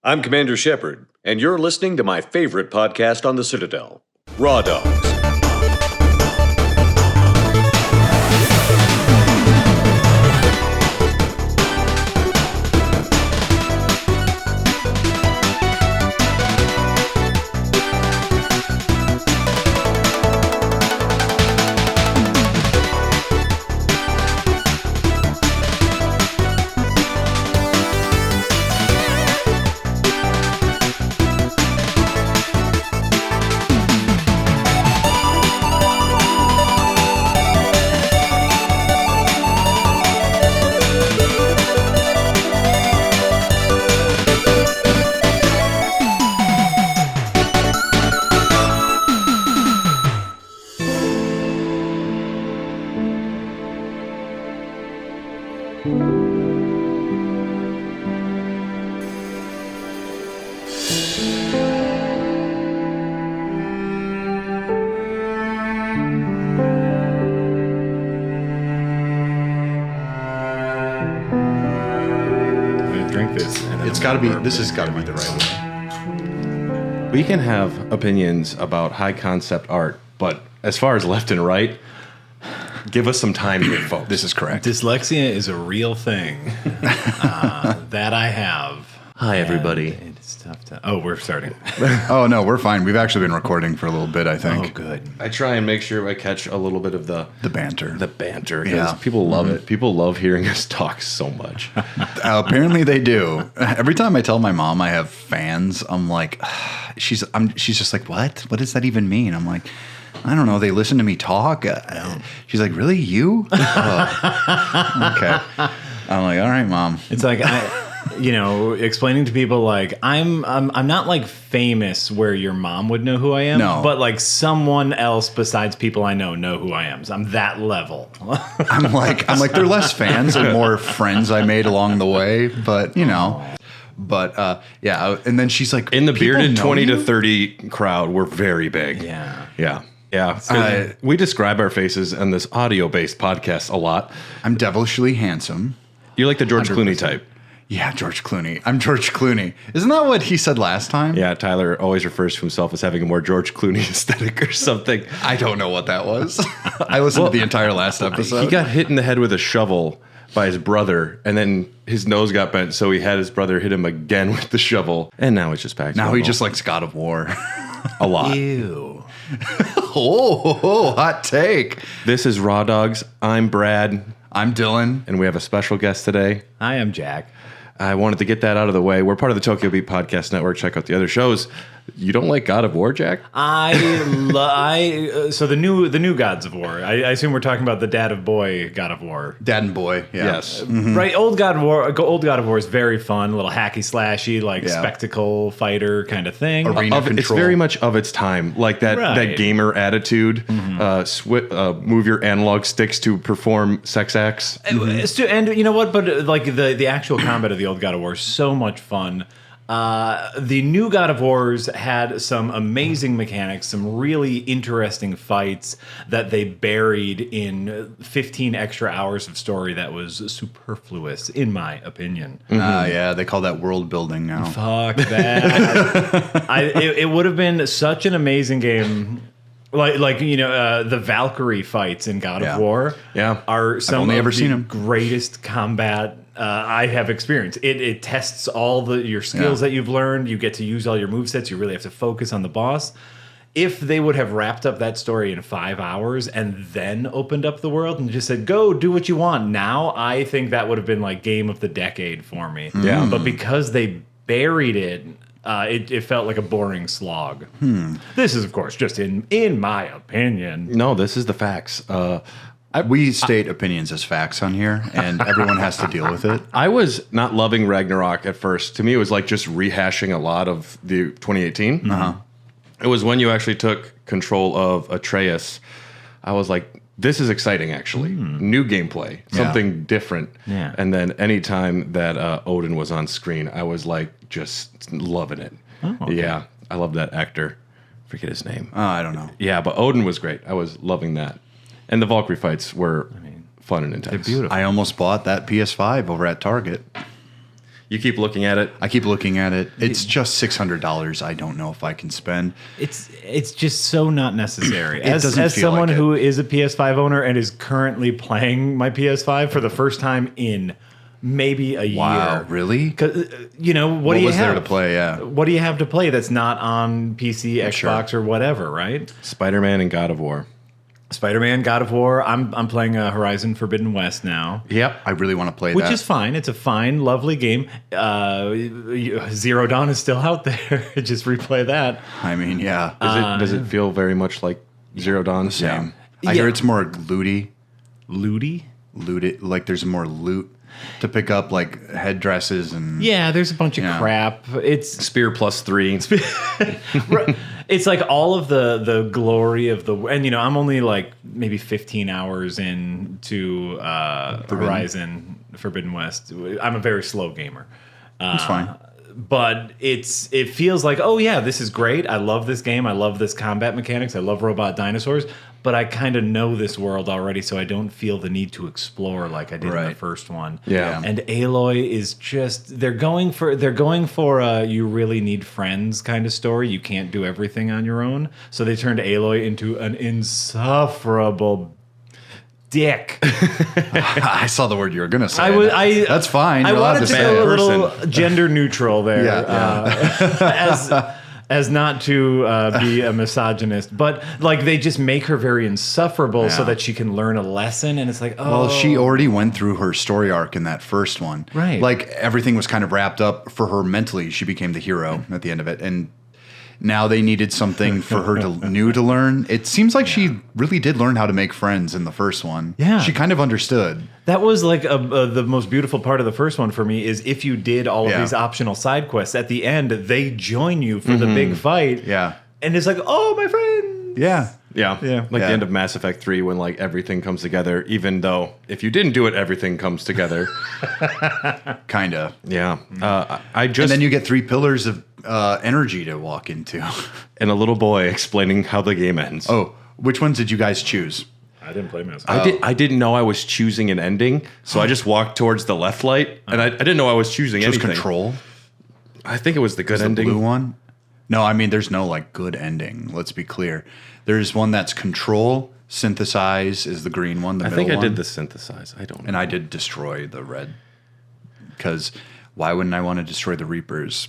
I'm Commander Shepard, and you're listening to my favorite podcast on the Citadel, Raw Dogs. This has got to be the right way. We can have opinions about high concept art, but as far as left and right, give us some time here, folks. This is correct. Dyslexia is a real thing that I have. Hi, everybody. It's tough to. Oh, we're starting. Oh, no, we're fine. We've actually been recording for a little bit, I think. Oh, good. I try and make sure I catch a little bit of the banter. The banter. Yeah. People love it. People love hearing us talk so much. Apparently they do. Every time I tell my mom I have fans, I'm like, she's just like, what? What does that even mean? I'm like, I don't know. They listen to me talk. She's like, really? You? Oh. Okay. I'm like, all right, Mom. It's like explaining to people like I'm not like famous where your mom would know who I am. No. But like someone else besides people I know who I am. So I'm that level. I'm like they're less fans and more friends I made along the way, but But yeah, and then she's like, in the bearded 20 to 30 crowd, we're very big. Yeah. We describe our faces on this audio-based podcast a lot. I'm devilishly handsome. You're like the George 100%. Clooney type. Yeah, George Clooney. I'm George Clooney. Isn't that what he said last time? Yeah, Tyler always refers to himself as having a more George Clooney aesthetic or something. I don't know what that was. I listened to the entire last episode. He got hit in the head with a shovel by his brother, and then his nose got bent, so he had his brother hit him again with the shovel, and now it's just back. Now he just likes God of War. A lot. Ew. Oh, hot take. This is Raw Dogs. I'm Brad. I'm Dylan. And we have a special guest today. I am Jack. I wanted to get that out of the way. We're part of the Tokyo Beat Podcast Network. Check out the other shows. You don't like God of War, Jack? So the new Gods of War. I assume we're talking about the Dad of Boy God of War. Dad and Boy, yeah. Yes. Mm-hmm. Right, old God of War is very fun, a little hacky slashy, like spectacle fighter kind of thing. Arena control. It's very much of its time, like that gamer attitude. Mm-hmm. Move your analog sticks to perform sex acts. And you know what? But like the actual combat of the old God of War is so much fun. The new God of Wars had some amazing mechanics, some really interesting fights that they buried in 15 extra hours of story that was superfluous, in my opinion. Yeah, they call that world building now. Fuck that. It would have been such an amazing game. Like the Valkyrie fights in God of War are some of the greatest combat I have experienced. It tests all your skills that you've learned. You get to use all your movesets. You really have to focus on the boss. If they would have wrapped up that story in 5 hours and then opened up the world and just said, go do what you want now, I think that would have been like game of the decade for me. Yeah. But because they buried it, it felt like a boring slog. This is, of course, just in my opinion. No, this is the facts. We state opinions as facts on here, and everyone has to deal with it. I was not loving Ragnarok at first. To me, it was like just rehashing a lot of the 2018. It was when you actually took control of Atreus. I was like, this is exciting, actually. New gameplay, something different. Yeah. And then anytime that Odin was on screen, I was like just loving it. Oh, okay. Yeah, I love that actor. Forget his name. I don't know. Yeah, but Odin was great. I was loving that. And the Valkyrie fights were fun and intense. They're beautiful. I almost bought that PS5 over at Target. You keep looking at it. I keep looking at it. It's just $600. I don't know if I can spend. It's just so not necessary. It doesn't as feel someone like it. who is a PS5 owner and is currently playing my PS5 for the first time in maybe a year. Wow, really? Because what do you was have there to play? Yeah. What do you have to play that's not on PC, Xbox, or whatever? Right? Spider-Man and God of War. Spider-Man, God of War. I'm playing Horizon Forbidden West now. Yep. I really want to play that. Which is fine. It's a fine, lovely game. Zero Dawn is still out there. Just replay that. I mean, yeah. Does it feel very much like Zero Dawn? Same. I hear it's more looty. Looty? Looted. Like there's more loot to pick up, like headdresses and... Yeah, there's a bunch of crap. It's Spear +3. It's like all of the glory of the... And, I'm only like maybe 15 hours into Horizon Forbidden West. I'm a very slow gamer. It's fine. But it feels like, oh yeah, this is great. I love this game. I love this combat mechanics. I love robot dinosaurs. But I kind of know this world already, so I don't feel the need to explore like I did in the first one. Yeah. And Aloy is just they're going for a you really need friends kind of story. You can't do everything on your own. So they turned Aloy into an insufferable dick. I saw the word you were going to say. That's fine. I You're allowed wanted to say go it. a little gender neutral there. As not to be a misogynist, but like they just make her very insufferable so that she can learn a lesson, and it's like, oh. Well, she already went through her story arc in that first one. Right. Like everything was kind of wrapped up for her mentally. She became the hero at the end of it, and now they needed something for her to learn. It seems like she really did learn how to make friends in the first one. Yeah. She kind of understood. That was like the most beautiful part of the first one for me is if you did all of these optional side quests, at the end, they join you for the big fight. Yeah. And it's like, oh, my friend. Yeah. Yeah. Like the end of Mass Effect 3 when like everything comes together, even though if you didn't do it, everything comes together. Kinda. Yeah. And then you get 3 pillars of energy to walk into. And a little boy explaining how the game ends. Oh, which ones did you guys choose? I didn't play Mass Effect. I didn't know I was choosing an ending, so I just walked towards the left light, and I didn't know I was choosing anything. Control? I think it was the good ending. The blue one? No, I mean, there's no like good ending. Let's be clear. There's one that's control. Synthesize is the green one. The I middle think I one. did the synthesize. I don't know. And I did destroy the red. Because why wouldn't I want to destroy the Reapers?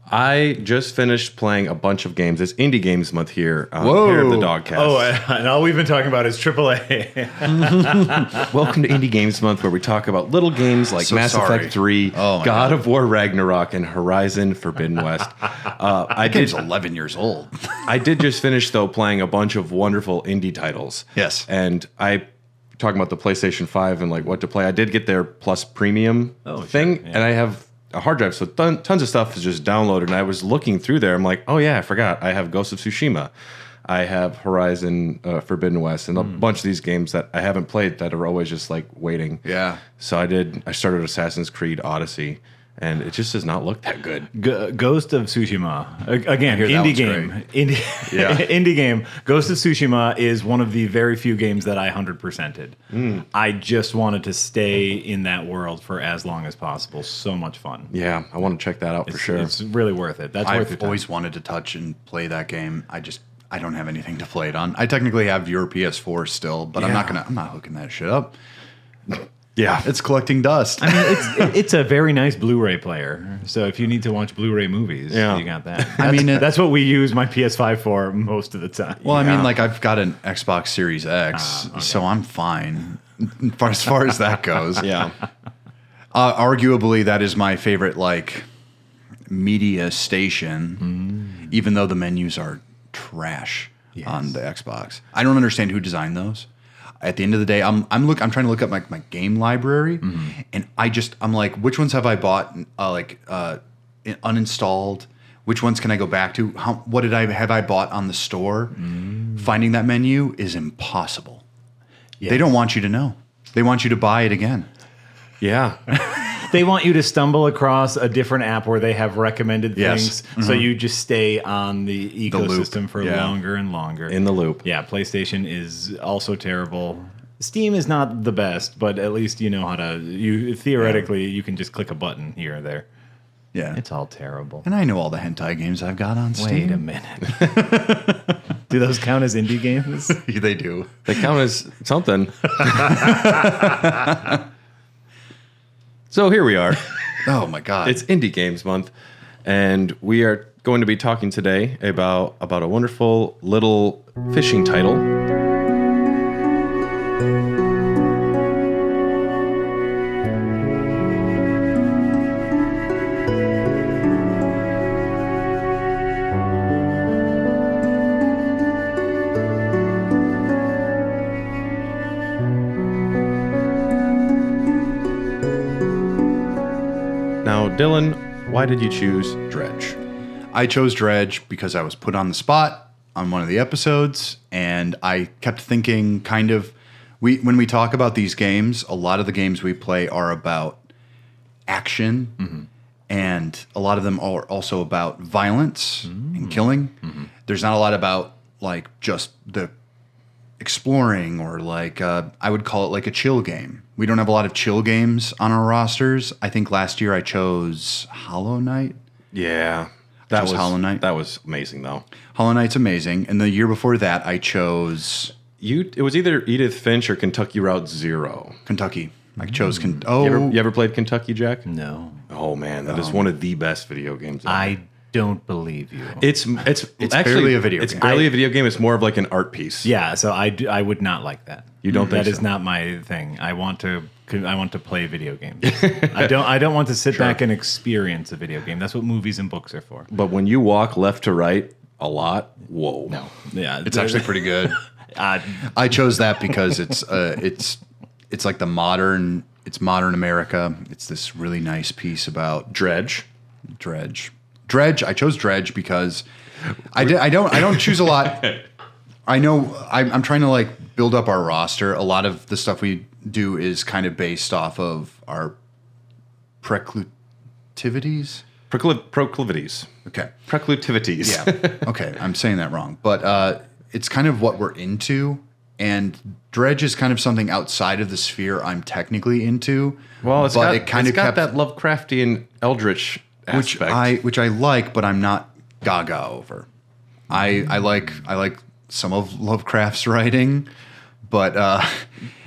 I just finished playing a bunch of games. It's Indie Games Month here on Hair of the Dogcast. Oh, and all we've been talking about is AAA. Welcome to Indie Games Month, where we talk about little games like Mass Effect 3, God of War Ragnarok, and Horizon Forbidden West. That game's 11 years old. I did just finish, though, playing a bunch of wonderful indie titles. Yes. And talking about the PlayStation 5 and like what to play, I did get their Plus Premium thing, and I have a hard drive, so tons of stuff is just downloaded. And I was looking through there, I'm like, oh yeah, I forgot. I have Ghost of Tsushima, I have Horizon Forbidden West, and a bunch of these games that I haven't played that are always just like waiting. Yeah. So I started Assassin's Creed Odyssey, and it just does not look that good. Ghost of Tsushima. Again, indie game. Indie game. Ghost of Tsushima is one of the very few games that I 100%ed. I just wanted to stay in that world for as long as possible. So much fun. Yeah, I want to check that out for sure. It's really worth it. That's worth it. I've always wanted to touch and play that game. I don't have anything to play it on. I technically have your PS4 still, but I'm not hooking that shit up. Yeah, it's collecting dust. I mean, it's a very nice Blu-ray player. So if you need to watch Blu-ray movies, you got that. That's what we use my PS5 for most of the time. Well, I mean, like I've got an Xbox Series X, so I'm fine as far as that goes. Yeah. Arguably, that is my favorite like media station, even though the menus are trash on the Xbox. I don't understand who designed those. At the end of the day, I'm trying to look up my game library, and I'm like, which ones have I bought uninstalled? Which ones can I go back to? What have I bought on the store? Finding that menu is impossible. Yes. They don't want you to know. They want you to buy it again. Yeah. They want you to stumble across a different app where they have recommended things, so you just stay on the ecosystem for longer and longer. In the loop. Yeah, PlayStation is also terrible. Steam is not the best, but at least you know how to. You can just click a button here or there. Yeah, it's all terrible. And I know all the hentai games I've got on Steam. Wait a minute. Do those count as indie games? They do. They count as something. So here we are. Oh my God! It's Indie Games Month, and we are going to be talking today about a wonderful little fishing title. Now, Dylan, why did you choose Dredge? I chose Dredge because I was put on the spot on one of the episodes, and I kept thinking when we talk about these games, a lot of the games we play are about action, and a lot of them are also about violence and killing. There's not a lot about like just the exploring or like I would call it like a chill game. We don't have a lot of chill games on our rosters. I think last year I chose Hollow Knight. Yeah. That was Hollow Knight. That was amazing, though. Hollow Knight's amazing. And the year before that, I chose... It was either Edith Finch or Kentucky Route Zero. Kentucky. I chose... You ever played Kentucky, Jack? No. Oh, man. That is one of the best video games ever. I don't believe you. It's actually barely a video game. It's barely a video game. It's more of like an art piece. Yeah, so I would not like that. You don't think that so? is not my thing. I want to play video games. I don't want to sit back and experience a video game. That's what movies and books are for. But when you walk left to right a lot, whoa. No. Yeah, it's actually pretty good. I chose that because it's like modern America. It's this really nice piece about Dredge. I chose Dredge because I don't choose a lot. I know I'm trying to like build up our roster. A lot of the stuff we do is kind of based off of our proclivities. Okay. Proclivities. Yeah. Okay. I'm saying that wrong, but it's kind of what we're into, and Dredge is kind of something outside of the sphere I'm technically into. Well, it's got that Lovecraftian eldritch aspect, which I like, but I'm not gaga over. I like some of Lovecraft's writing, but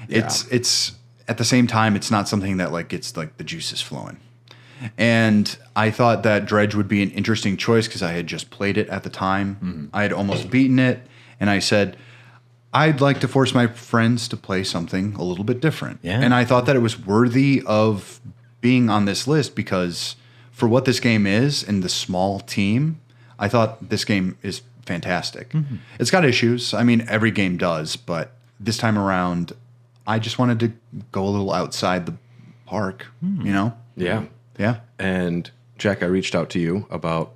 it's at the same time it's not something that like gets like the juices flowing. And I thought that Dredge would be an interesting choice because I had just played it at the time. I had almost beaten it, and I said I'd like to force my friends to play something a little bit different. Yeah. And I thought that it was worthy of being on this list because for what this game is and the small team, I thought this game is fantastic. It's got issues. I mean, every game does, but this time around, I just wanted to go a little outside the park, you know? Yeah. Yeah. And Jack, I reached out to you about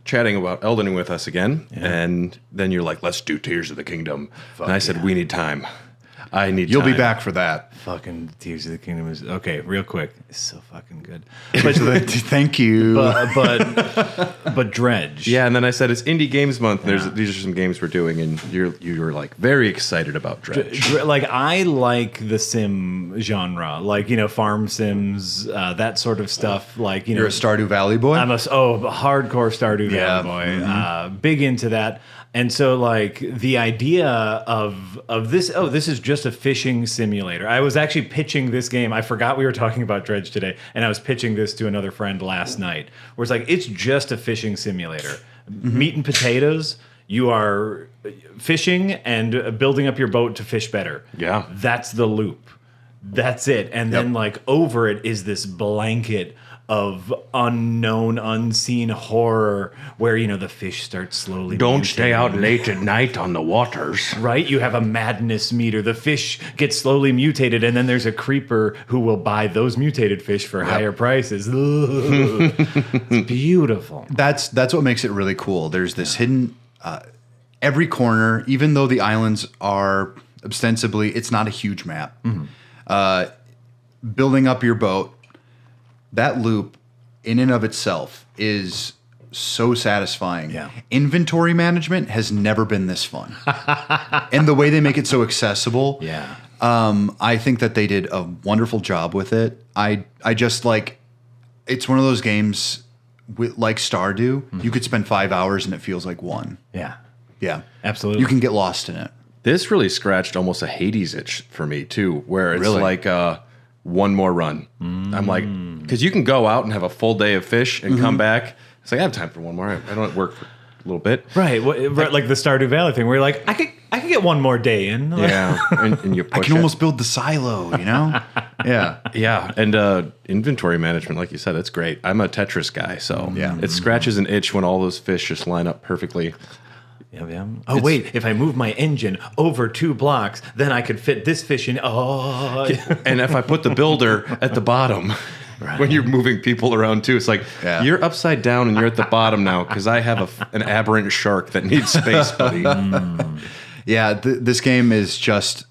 chatting about Elden Ring with us again, and then you're like, let's do Tears of the Kingdom. And I said, we need time. You'll be back for that. Fucking Tears of the Kingdom is okay. Real quick, it's so fucking good. But thank you. But Dredge. Yeah, and then I said it's Indie Games Month. These are some games we're doing, and you were like very excited about Dredge. Like I like the sim genre, like farm sims, that sort of stuff. Like you're a Stardew Valley boy. I'm a hardcore Stardew Valley boy. Big into that. And so, like, the idea of this, this is just a fishing simulator. I was actually pitching this game. I forgot we were talking about Dredge today, and I was pitching this to another friend last night, where it's like, it's just a fishing simulator. Meat and potatoes, you are fishing and building up your boat to fish better. Yeah. That's the loop. That's it. And then, like, over it is this blanket of unknown, unseen horror where, the fish starts slowly Don't stay out late at night on the waters. Right? You have a madness meter. The fish gets slowly mutated, and then there's a creeper who will buy those mutated fish for higher prices. It's beautiful. That's what makes it really cool. There's this hidden... every corner, even though the islands are ostensibly... It's not a huge map. Building up your boat... That loop, in and of itself, is so satisfying. Yeah. Inventory management has never been this fun. And the way they make it so accessible. Yeah. I think that they did a wonderful job with it. I just like, it's one of those games like Stardew. You could spend 5 hours and it feels like one. Yeah. Yeah. Absolutely. You can get lost in it. This really scratched almost a Hades itch for me too, where it's like one more run. I'm like, because you can go out and have a full day of fish and come back. It's like, I have time for one more. I don't work for a little bit. Right. Like the Stardew Valley thing where you're like, I could get one more day in. Yeah. And you push I can almost build the silo, you know? Yeah. Yeah. And inventory management, like you said, it's great. I'm a Tetris guy, so it scratches an itch when all those fish just line up perfectly. Yeah. Oh, wait, if I move my engine over 2 blocks, then I could fit this fish in. Oh. And if I put the builder at the bottom, when you're moving people around too, it's like, you're upside down and you're at the bottom now because I have an aberrant shark that needs space, buddy. Yeah, this game is just,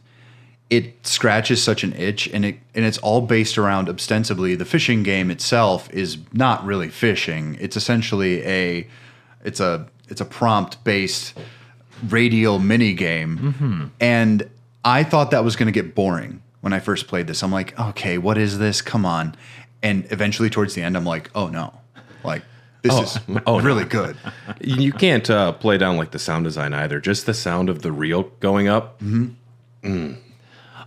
it scratches such an itch, and it's all based around, ostensibly, the fishing game itself is not really fishing. It's essentially it's a prompt-based radial mini game, and I thought that was going to get boring when I first played this. I'm like, okay, what is this? Come on. And eventually towards the end, I'm like, oh no, like this is really good. You can't play down like the sound design either. Just the sound of the reel going up.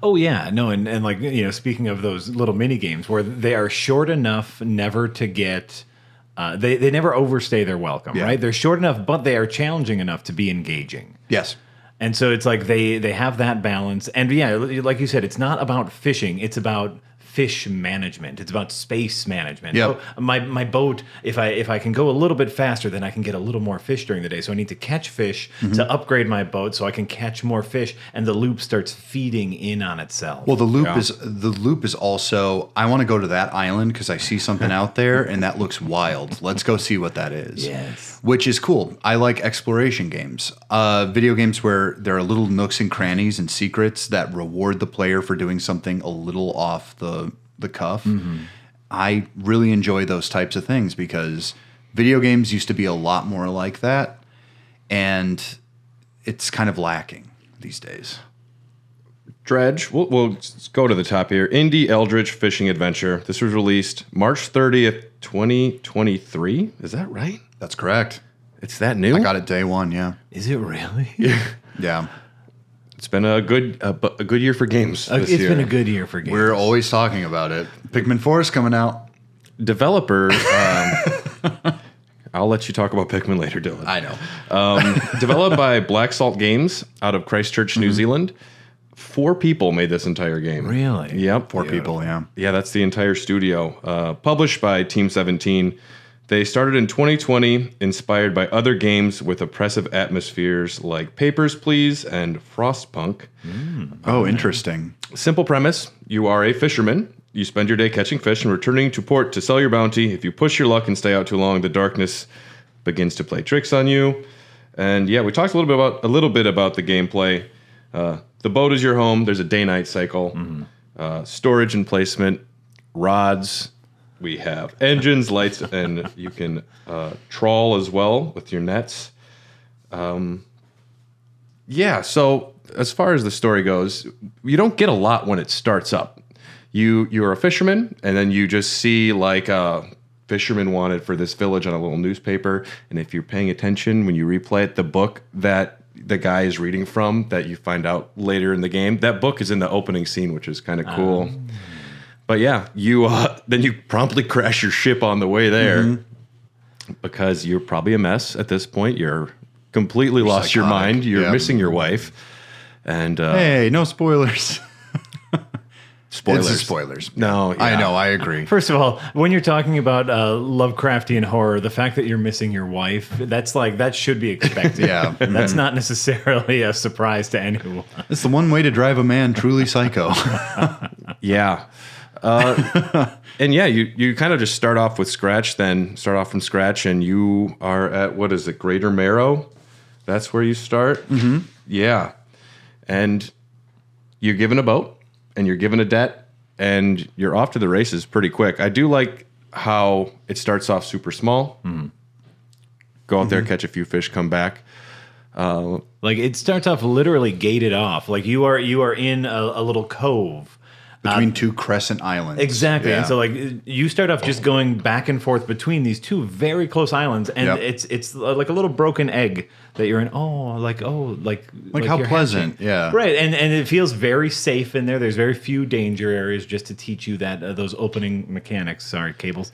Oh yeah, no, and like, you know, speaking of those little mini games where they are short enough never to get. They never overstay their welcome, right? They're short enough, but they are challenging enough to be engaging. Yes. And so it's like they have that balance. And yeah, like you said, it's not about fishing. It's about fish management. It's about space management. Yep. So my boat, if I can go a little bit faster, then I can get a little more fish during the day. So I need to catch fish to upgrade my boat so I can catch more fish, and the loop starts feeding in on itself. Well, the loop is also, I want to go to that island because I see something out there and that looks wild. Let's go see what that is. Yes. Which is cool. I like exploration games. Video games where there are little nooks and crannies and secrets that reward the player for doing something a little off the cuff. I really enjoy those types of things because video games used to be a lot more like that, and it's kind of lacking these days. Dredge, we'll just go to the top here. Indie Eldritch Fishing Adventure. This was released March 30th, 2023. Is that right? That's correct. It's that new? I got it day one, yeah. Is it really? Yeah. It's been a good year for games this year. It's been a good year for games. We're always talking about it. Pikmin 4 is coming out. Developer, I'll let you talk about Pikmin later, Dylan. I know. Developed by Black Salt Games out of Christchurch, New Zealand. 4 people made this entire game. Really? Yep. 4 people, yeah. Yeah, that's the entire studio. Published by Team 17. They started in 2020, inspired by other games with oppressive atmospheres like Papers, Please and Frostpunk. Oh, interesting. Simple premise. You are a fisherman. You spend your day catching fish and returning to port to sell your bounty. If you push your luck and stay out too long, the darkness begins to play tricks on you. And yeah, we talked a little bit about the gameplay. The boat is your home. There's a day-night cycle. Storage and placement. Rods. We have engines, lights, and you can trawl as well with your nets. Yeah, so as far as the story goes, you don't get a lot when it starts up. You're a fisherman, and then you just see like fisherman wanted for this village on a little newspaper. And if you're paying attention when you replay it, the book that the guy is reading from that you find out later in the game, that book is in the opening scene, which is kind of cool. But yeah, then you promptly crash your ship on the way there because you're probably a mess at this point. You're completely lost your mind. You're missing your wife. And hey, no spoilers. Spoilers. It's spoilers. No, yeah. I know. I agree. First of all, when you're talking about Lovecraftian horror, the fact that you're missing your wife, that should be expected. Yeah. That's not necessarily a surprise to anyone. It's the one way to drive a man truly psycho. Yeah. And yeah, you kind of just start off from scratch, and you are at, what is it, Greater Marrow? That's where you start? Yeah. And you're given a boat, and you're given a debt, and you're off to the races pretty quick. I do like how it starts off super small. Go out there, catch a few fish, come back. Like it starts off literally gated off. Like you are in a little cove. Between two crescent islands. Exactly. Yeah. And so like you start off just going back and forth between these two very close islands, and it's like a little broken egg that you're in. Like how pleasant. Hatching. Yeah. Right. And it feels very safe in there. There's very few danger areas just to teach you that those opening mechanics. Sorry, cables.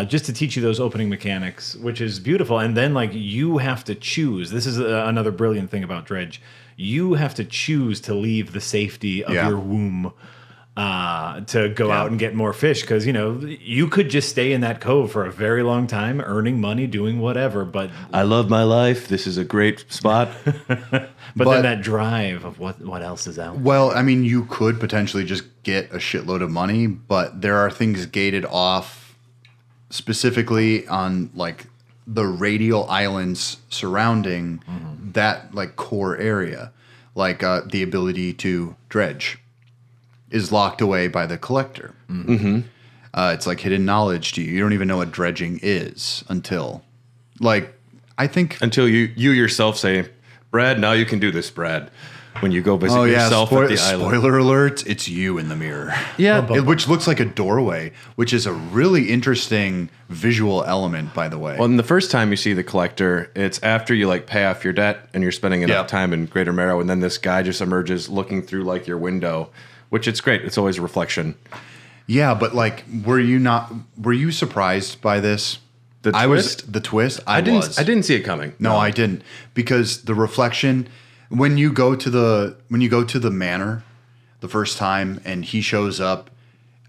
Just to teach you those opening mechanics, which is beautiful. And then like you have to choose. This is another brilliant thing about Dredge. You have to choose to leave the safety of your womb to go out and get more fish, because you could just stay in that cove for a very long time earning money doing whatever, but I love my life, this is a great spot. but then that drive of what else is out. Well, I mean, you could potentially just get a shitload of money, but there are things gated off specifically on like the radial islands surrounding that like core area, like the ability to dredge is locked away by the collector. It's like hidden knowledge to you. You don't even know what dredging is until you yourself say, Brad, now you can do this, Brad. When you go visit yourself at the island. Spoiler alert, it's you in the mirror. Yeah. Which looks like a doorway, which is a really interesting visual element, by the way. Well, and the first time you see the collector, it's after you like pay off your debt and you're spending enough time in Greater Marrow, and then this guy just emerges looking through like your window. Which it's great. It's always a reflection. Yeah, but like, were you surprised by this? The twist? I didn't see it coming. No, I didn't, because the reflection when you go to the manor the first time and he shows up,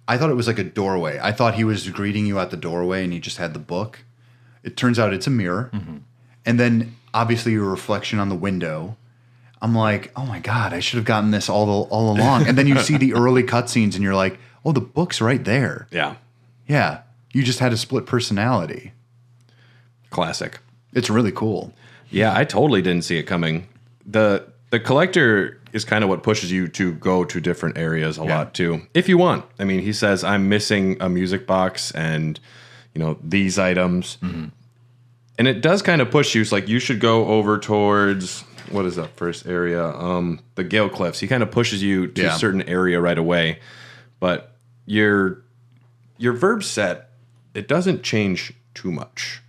I thought it was like a doorway. I thought he was greeting you at the doorway and he just had the book. It turns out it's a mirror, and then obviously your reflection on the window. I'm like, oh my God, I should have gotten this all along. And then you see the early cutscenes and you're like, oh, the book's right there. Yeah. Yeah. You just had a split personality. Classic. It's really cool. Yeah, I totally didn't see it coming. The collector is kind of what pushes you to go to different areas a lot too, if you want. I mean, he says, I'm missing a music box and, these items. And it does kind of push you. It's like you should go over towards... What is that first area? The Gale Cliffs. He kind of pushes you to a certain area right away. But your verb set, it doesn't change too much.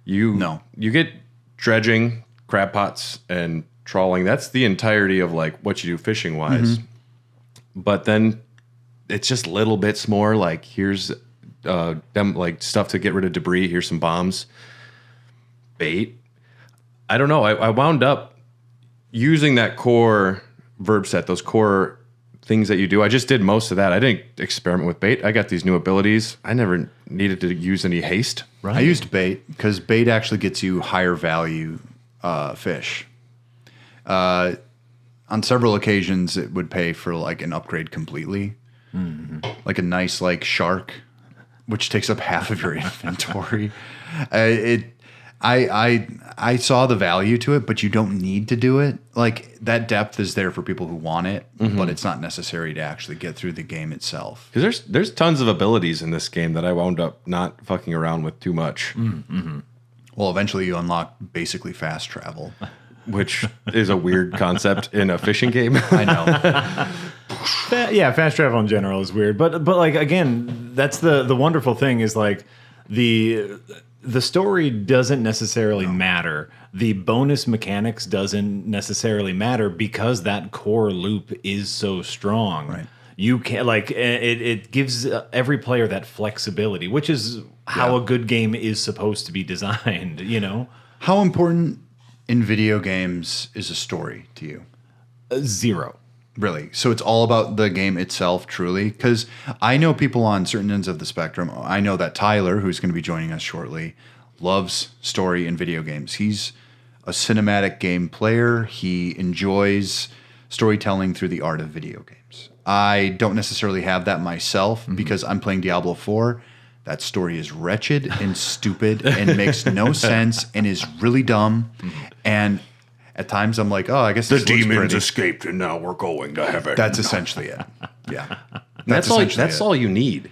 You get dredging, crab pots, and trawling. That's the entirety of like what you do fishing wise. But then it's just little bits more. Like here's like stuff to get rid of debris. Here's some bombs, bait. I don't know. I wound up using that core verb set, those core things that you do. I just did most of that. I didn't experiment with bait. I got these new abilities. I never needed to use any haste. Right. I used bait because bait actually gets you higher value fish. On several occasions, it would pay for like an upgrade completely. Like a nice like shark, which takes up half of your inventory. I saw the value to it, but you don't need to do it. Like that depth is there for people who want it, but it's not necessary to actually get through the game itself. Because there's tons of abilities in this game that I wound up not fucking around with too much. Well, eventually you unlock basically fast travel, which is a weird concept in a fishing game. I know. Fast travel in general is weird, but like again, that's the wonderful thing is like the story doesn't necessarily matter. The bonus mechanics doesn't necessarily matter because that core loop is so strong. Right. You can it gives every player that flexibility, which is how a good game is supposed to be designed. How important in video games is a story to you? 0. Really? So it's all about the game itself, truly? Because I know people on certain ends of the spectrum. I know that Tyler, who's going to be joining us shortly, loves story in video games. He's a cinematic game player. He enjoys storytelling through the art of video games. I don't necessarily have that myself because I'm playing Diablo 4. That story is wretched and stupid and makes no sense and is really dumb. And at times I'm like, oh, I guess the demons escaped and now we're going to heaven. That's essentially it. Yeah. That's all you need.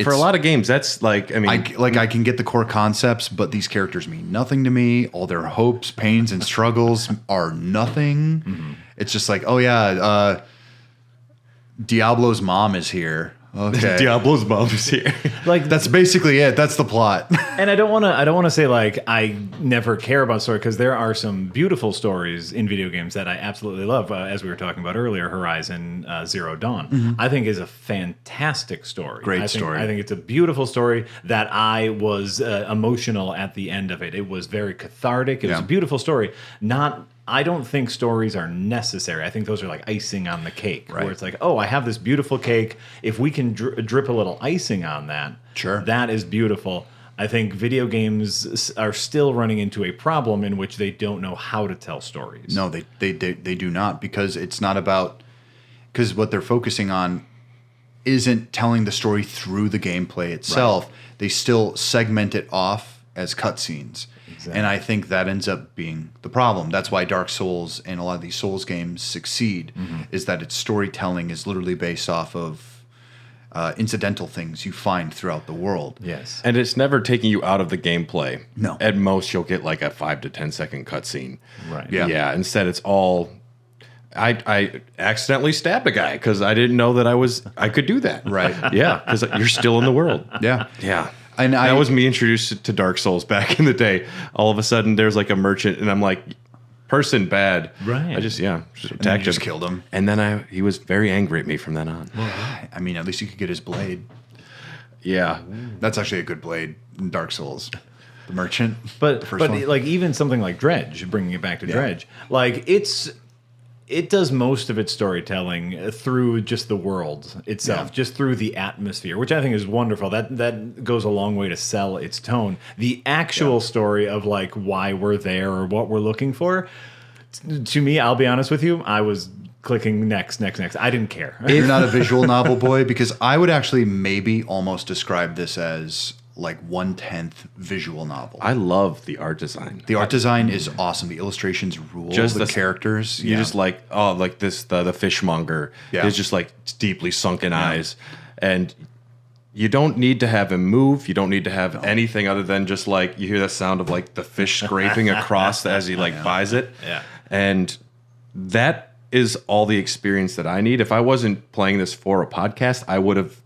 For a lot of games, that's like, I mean, I can get the core concepts, but these characters mean nothing to me. All their hopes, pains, and struggles are nothing. Mm-hmm. It's just like, oh yeah, Diablo's mom is here. Okay. Diablo's mom is here. Like that's basically it. That's the plot. And I don't want to say like I never care about story, because there are some beautiful stories in video games that I absolutely love. As we were talking about earlier, Horizon Zero Dawn, I think is a fantastic story. Great story. I think it's a beautiful story that I was emotional at the end of it. It was very cathartic. It was a beautiful story. I don't think stories are necessary. I think those are like icing on the cake, where it's like, oh, I have this beautiful cake. If we can drip a little icing on that, that is beautiful. I think video games are still running into a problem in which they don't know how to tell stories. No, they do not, because it's not about, because what they're focusing on isn't telling the story through the gameplay itself. Right. They still segment it off as cutscenes. Exactly. And I think that ends up being the problem. That's why Dark Souls and a lot of these Souls games succeed, is that its storytelling is literally based off of incidental things you find throughout the world. Yes. And it's never taking you out of the gameplay. No. At most, you'll get like a 5 to 10 second cutscene. Right. Yeah. Yeah. Instead, it's all... I accidentally stabbed a guy because I didn't know that I could do that. Right. Yeah, because you're still in the world. Yeah. Yeah. And that was me introduced to Dark Souls back in the day. All of a sudden, there's like a merchant, and I'm like, person bad. Right. I just attacked him. Just killed him. And then he was very angry at me from then on. Well, I mean, at least you could get his blade. Yeah. That's actually a good blade in Dark Souls. The merchant. But like even something like Dredge, bringing it back to Dredge, like it does most of its storytelling through just the world itself, just through the atmosphere, which I think is wonderful. That goes a long way to sell its tone. The actual story of like why we're there or what we're looking for, to me, I'll be honest with you, I was clicking next. I didn't care. You're not a visual novel boy, because I would actually maybe almost describe this as like 1/10 visual novel. I love the art design. The art design is awesome. The illustrations rule. Just the characters. You just like, like this, the fishmonger is just like deeply sunken eyes. And you don't need to have him move. You don't need to have anything other than just like, you hear the sound of like the fish scraping across as he like buys it. Yeah. And that is all the experience that I need. If I wasn't playing this for a podcast, I would have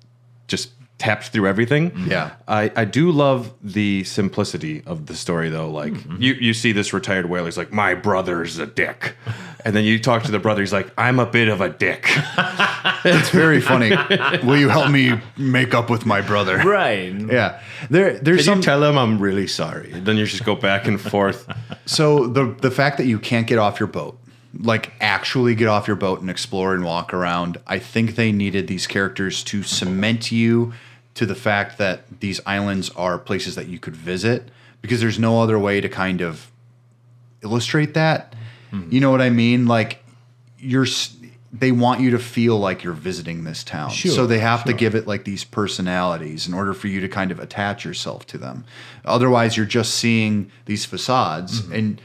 just tapped through everything. Yeah. I do love the simplicity of the story, though. Like, you see this retired whaler, he's like, my brother's a dick. And then you talk to the brother, he's like, I'm a bit of a dick. It's very funny. Will you help me make up with my brother? Right. Yeah. There's you tell him I'm really sorry? And then you just go back and forth. So the fact that you can't get off your boat, like actually get off your boat and explore and walk around, I think they needed these characters to cement you to the fact that these islands are places that you could visit, because there's no other way to kind of illustrate that. You know what I mean? Like they want you to feel like you're visiting this town. So they have to give it like these personalities in order for you to kind of attach yourself to them. Otherwise, you're just seeing these facades, and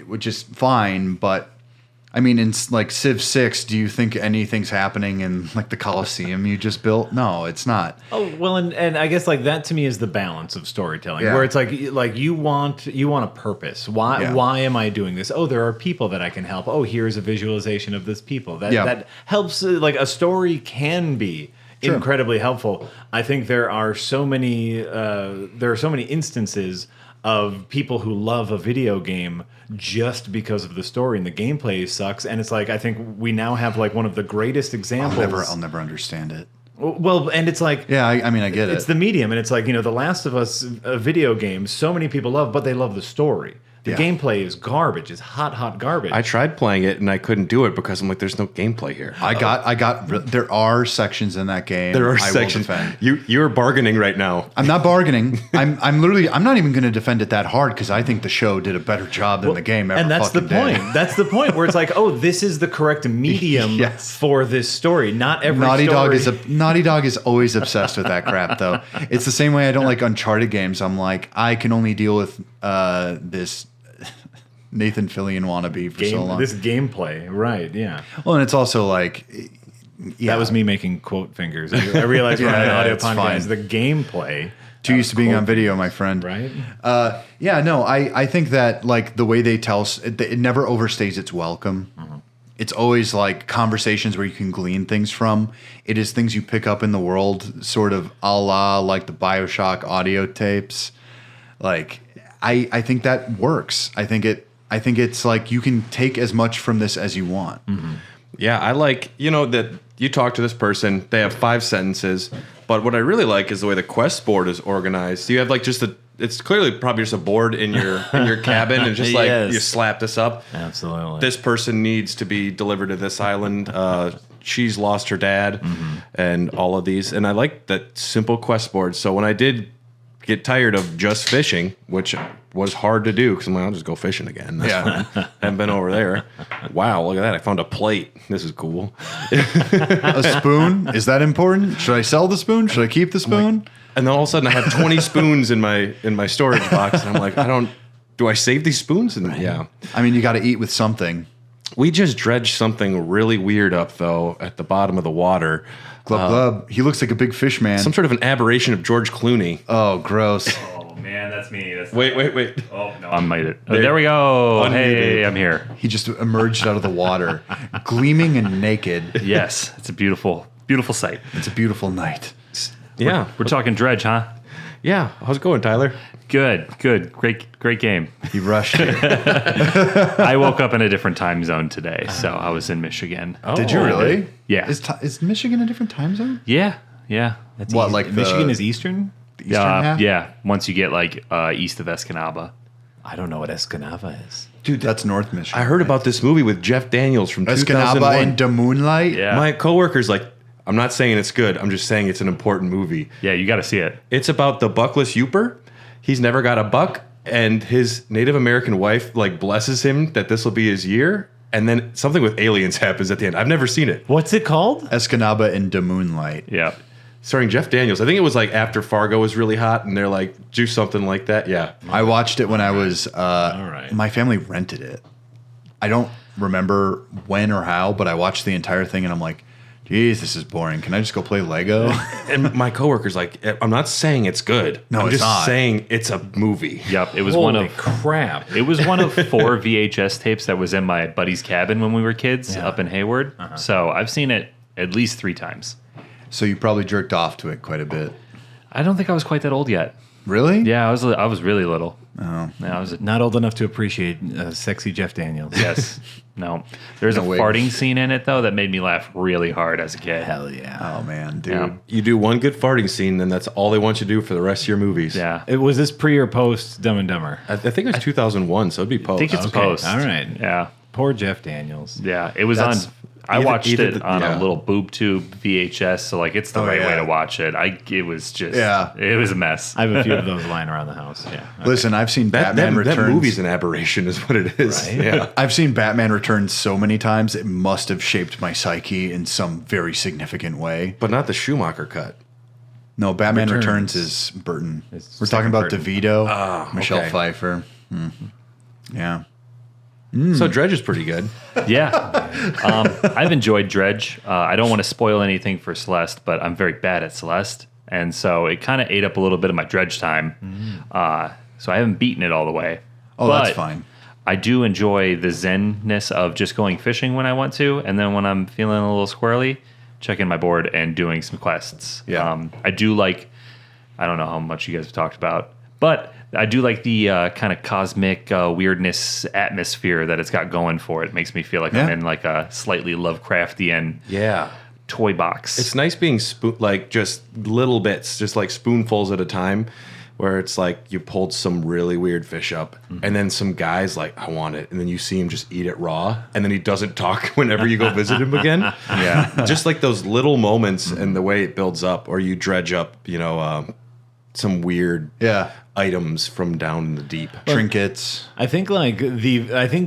which is fine, but I mean, in like Civ 6, do you think anything's happening in like the Colosseum you just built? No, it's not. Oh, well, and I guess like that to me is the balance of storytelling, where it's like you want a purpose. Why am I doing this? Oh, there are people that I can help. Oh, here's a visualization of this people. That helps. Like a story can be incredibly helpful. I think there are so many instances of people who love a video game just because of the story, and the gameplay sucks. And it's like, I think we now have like one of the greatest examples. I'll never understand it. Well, and it's like, I mean, I get it. It's the medium, and it's like, The Last of Us, a video game, so many people love, but they love the story. The gameplay is garbage. It's hot garbage. I tried playing it and I couldn't do it because I'm like, there's no gameplay here. There are sections in that game. There are sections. You're bargaining right now. I'm not bargaining. I'm not even going to defend it that hard, because I think the show did a better job than the game ever. And that's the point. Did. That's the point where it's like, oh, this is the correct medium for this story. Not every Naughty story. Naughty Dog is always obsessed with that crap, though. It's the same way I don't like Uncharted games. I'm like, I can only deal with this Nathan Fillion wannabe for so long. This gameplay, right? Yeah. Well, and it's also like That was me making quote fingers. I realized we're on an audio podcast. Fine. The gameplay. Too used to being on video, my friend. Right? I think that like the way they tell, it never overstays its welcome. Mm-hmm. It's always like conversations where you can glean things from. It is things you pick up in the world, sort of a la like the BioShock audio tapes. Like, I think that works. I think it's like you can take as much from this as you want. Mm-hmm. Yeah, I like, that you talk to this person, they have 5 sentences, but what I really like is the way the quest board is organized. You have like it's clearly probably just a board in your cabin and just like you slap this up. Absolutely. This person needs to be delivered to this island. She's lost her dad and all of these. And I like that simple quest board. So when I did get tired of just fishing, which was hard to do because I'm like, I'll just go fishing again. That's fine. Haven't been over there. Wow, look at that. I found a plate. This is cool. A spoon? Is that important? Should I sell the spoon? Should I keep the spoon? And then all of a sudden I have 20 spoons in my storage box. And I'm like, do I save these spoons? And yeah. I mean, you got to eat with something. We just dredged something really weird up, though, at the bottom of the water. Glub, glub. He looks like a big fish man. Some sort of an aberration of George Clooney. Oh, gross. Oh, man, that's me. Wait. Oh, no, I made it. There we go. Unmuted. Hey, I'm here. He just emerged out of the water, gleaming and naked. Yes, it's a beautiful, beautiful sight. It's a beautiful night. Yeah. We're talking Dredge, huh? Yeah. How's it going, Tyler? Good. Great game. He rushed it. I woke up in a different time zone today, so I was in Michigan. Oh. Did you really? Yeah. Is Michigan a different time zone? Yeah. That's what, like Michigan is Eastern? The Eastern half? Yeah. Once you get like east of Escanaba. I don't know what Escanaba is. Dude, that's North Michigan. I heard about this movie with Jeff Daniels from Escanaba 2001. and the Moonlight? Yeah. My coworker's like, I'm not saying it's good. I'm just saying it's an important movie. Yeah, you got to see it. It's about the buckless Youper. He's never got a buck, and his Native American wife like blesses him that this will be his year. And then something with aliens happens at the end. I've never seen it. What's it called? Escanaba and the Moonlight. Yeah. Starring Jeff Daniels. I think it was like after Fargo was really hot, and they're like, do something like that. Yeah. I watched it when I was, All right. my family rented it. I don't remember when or how, but I watched the entire thing and I'm like, geez, this is boring. Can I just go play Lego? And my coworker's like, I'm not saying it's good. No, I'm it's just not. saying it's a movie. Yep. It was Holy one of crap. It was one of 4 VHS tapes that was in my buddy's cabin when we were kids up in Hayward. So I've seen it at least 3 times. So you probably jerked off to it quite a bit. I don't think I was quite that old yet. Really? Yeah, I was really little. Oh. Yeah, I was Not old enough to appreciate sexy Jeff Daniels. yes. No. There's No a wig. farting scene in it though that made me laugh really hard as a kid. Hell yeah. Oh, man, dude. Yeah. You do one good farting scene, then that's all they want you to do for the rest of your movies. Yeah. Was this pre or post Dumb and Dumber? I think it was 2001, so it'd be post. I think it's post. All right. Yeah. Poor Jeff Daniels. Yeah. It was That's- on I watched it on yeah. a little boob tube VHS, so like it's the right way yeah. to watch it. It was just Yeah. it was a mess. I have a few of those lying around the house. Yeah. Okay. Listen, I've seen Batman Returns. That movie's an aberration, is what it is. Right? Yeah. I've seen Batman Returns so many times, it must have shaped my psyche in some very significant way. But not the Schumacher cut. No, Batman Returns. Returns is Burton. It's We're talking about Burton. DeVito, Michelle okay. Pfeiffer. Yeah. So Dredge is pretty good. Yeah. I've enjoyed Dredge. I don't want to spoil anything for Celeste, but I'm very bad at Celeste. And so it kind of ate up a little bit of my Dredge time. So I haven't beaten it all the way. Oh, But that's fine. I do enjoy the zen-ness of just going fishing when I want to. And then when I'm feeling a little squirrely, checking my board and doing some quests. Yeah. I do like, I don't know how much you guys have talked about, but I do like the kind of cosmic weirdness atmosphere that it's got going for it. It makes me feel like I'm Yeah. in like a slightly Lovecraftian Yeah. toy box. It's nice being like just little bits, just like spoonfuls at a time, where it's like you pulled some really weird fish up, and then some guy's like, I want it. And then you see him just eat it raw, and then he doesn't talk whenever you go visit him again. Yeah. Just like those little moments and the way it builds up, or you dredge up, some weird Yeah. items from down in the deep. Trinkets. I think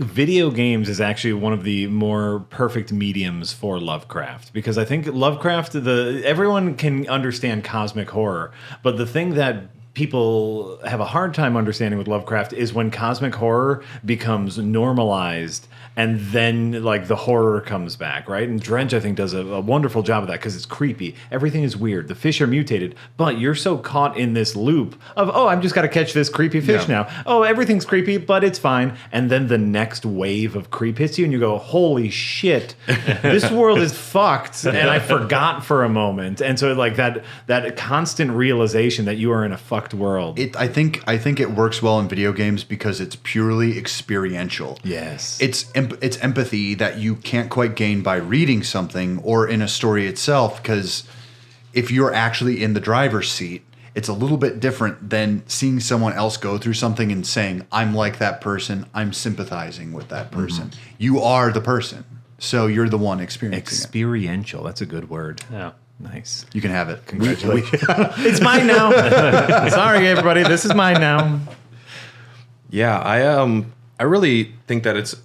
video games is actually one of the more perfect mediums for Lovecraft, because I think Lovecraft, everyone can understand cosmic horror, but the thing that people have a hard time understanding with Lovecraft is when cosmic horror becomes normalized and then like the horror comes back, right? And Dredge, I think, does a wonderful job of that because it's creepy. Everything is weird. The fish are mutated, but you're so caught in this loop of, oh, I'm just got to catch this creepy fish now. Oh, everything's creepy, but it's fine. And then the next wave of creep hits you and you go, holy shit, this world is fucked. And I forgot for a moment. And so like that constant realization that you are in a fucked world. I think it works well in video games because it's purely experiential. Yes. It's empathy that you can't quite gain by reading something or in a story itself, because if you're actually in the driver's seat, it's a little bit different than seeing someone else go through something and saying, I'm like that person, I'm sympathizing with that person. Mm-hmm. You are the person, so you're the one experiencing Experiential, that's a good word. Yeah. Nice. You can have it. Congratulations. It's mine now. Sorry, everybody. This is mine now. Yeah, I really think that it's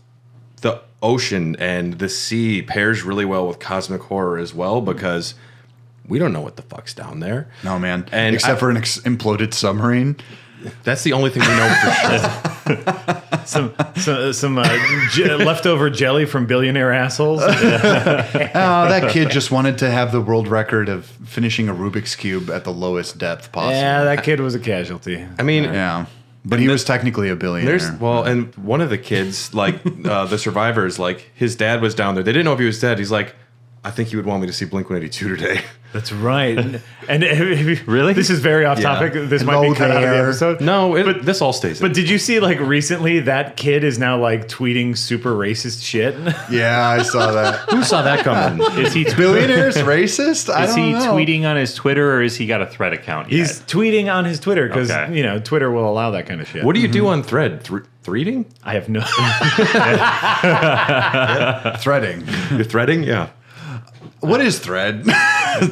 the ocean and the sea pairs really well with cosmic horror as well, because we don't know what the fuck's down there. No, man. And except for an imploded submarine. That's the only thing we know for sure. some leftover jelly from billionaire assholes. That kid just wanted to have the world record of finishing a Rubik's Cube at the lowest depth possible. Yeah, that kid was a casualty. I mean, yeah. But he was technically a billionaire. And one of the kids, like the survivors, like his dad was down there. They didn't know if he was dead. He's like, I think you would want me to see Blink-182 today. That's right. And really, this is very off topic. This might be cut out of the episode. No, but this all stays in. But did you see, like, recently that kid is now, like, tweeting super racist shit? Yeah, I saw that. Who saw that coming? Is he billionaires racist? Is he tweeting on his Twitter, or has he got a Thread account yet? He's tweeting on his Twitter because, you know, Twitter will allow that kind of shit. What do you do on Thread? Threading? I have no... Threading. You're threading? Yeah. What is Thread?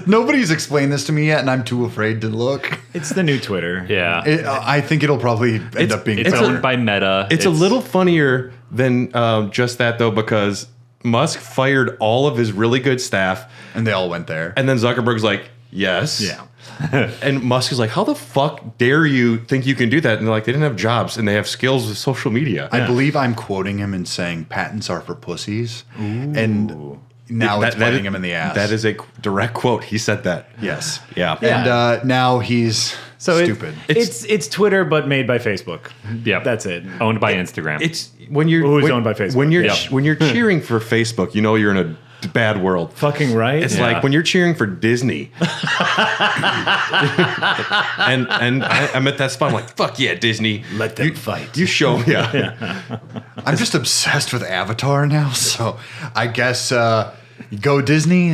Nobody's explained this to me yet, and I'm too afraid to look. It's the new Twitter. Yeah. I think it'll probably end up being... It's owned by Meta. It's a little funnier than just that, though, because Musk fired all of his really good staff. And they all went there. And then Zuckerberg's like, yes. Yeah. And Musk is like, how the fuck dare you think you can do that? And they're like, they didn't have jobs, and they have skills with social media. I believe I'm quoting him and saying patents are for pussies. Ooh. And... Now it's biting him in the ass. That is a direct quote. He said that. Yes. Yeah. And now he's stupid. It's Twitter, but made by Facebook. Yeah, that's it. Owned by Instagram. It's when you're owned by Facebook. When you're cheering for Facebook, you know you're in a bad world. Fucking right. It's like when you're cheering for Disney. and I'm at that spot. I'm like, fuck yeah, Disney. Let them fight. You show me. Yeah. I'm just obsessed with Avatar now, so I guess go Disney.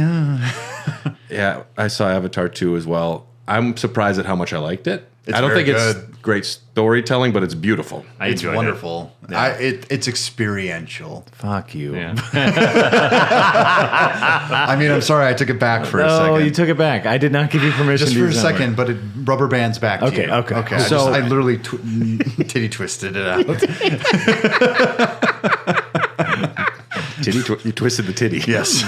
Yeah, I saw Avatar 2 as well. I'm surprised at how much I liked it. I don't think it's great storytelling, but it's beautiful. It's wonderful. Yeah. It's experiential. Fuck you. Yeah. I mean, I'm sorry I took it back for a second. Oh, you took it back. I did not give you permission. Just for a second, but it rubber bands back to you. Okay. So I literally titty twisted it out. You twisted the titty. Yes.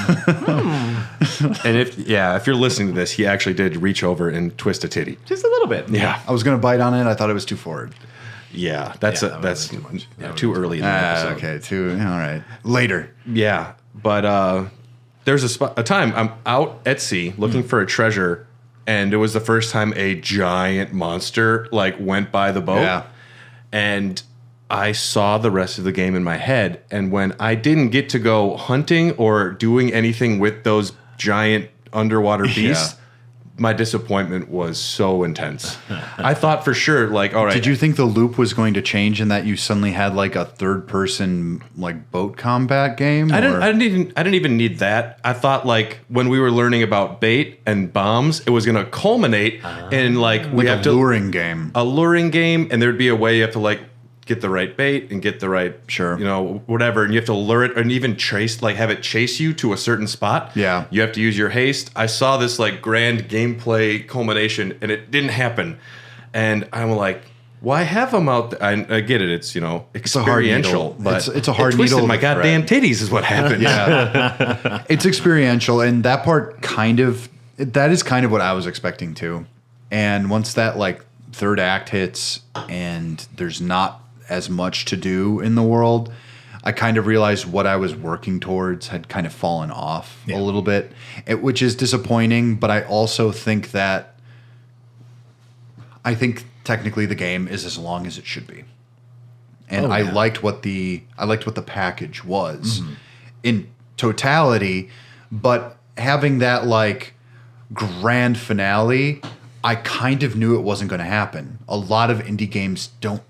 And if you're listening to this, he actually did reach over and twist a titty. Just a little bit. Yeah. I was going to bite on it. I thought it was too forward. Yeah, that's too much. Too early in the episode. Okay, all right. Later. Yeah, but there's a time I'm out at sea looking for a treasure, and it was the first time a giant monster went by the boat. Yeah. And I saw the rest of the game in my head, and when I didn't get to go hunting or doing anything with those giant underwater beasts, my disappointment was so intense. I thought for sure, all right. Did you think the loop was going to change and that you suddenly had a third-person boat combat game? I didn't even need that. I thought when we were learning about bait and bombs, it was going to culminate in we have to luring game. A luring game, and there'd be a way you have to get the right bait and get the right, whatever, and you have to lure it and even have it chase you to a certain spot. Yeah. You have to use your haste. I saw this grand gameplay culmination, and it didn't happen. And I'm like, why have them out there? I get it. It's, experiential, but it's a hard twisted needle. My goddamn titties is what happened. Yeah. It's experiential, and that part that is kind of what I was expecting too. And once that third act hits and there's not as much to do in the world, I kind of realized what I was working towards had kind of fallen off a little bit, which is disappointing. But I also think that technically the game is as long as it should be, and I liked what the package was in totality. But having that like grand finale, I kind of knew it wasn't going to happen. A lot of indie games don't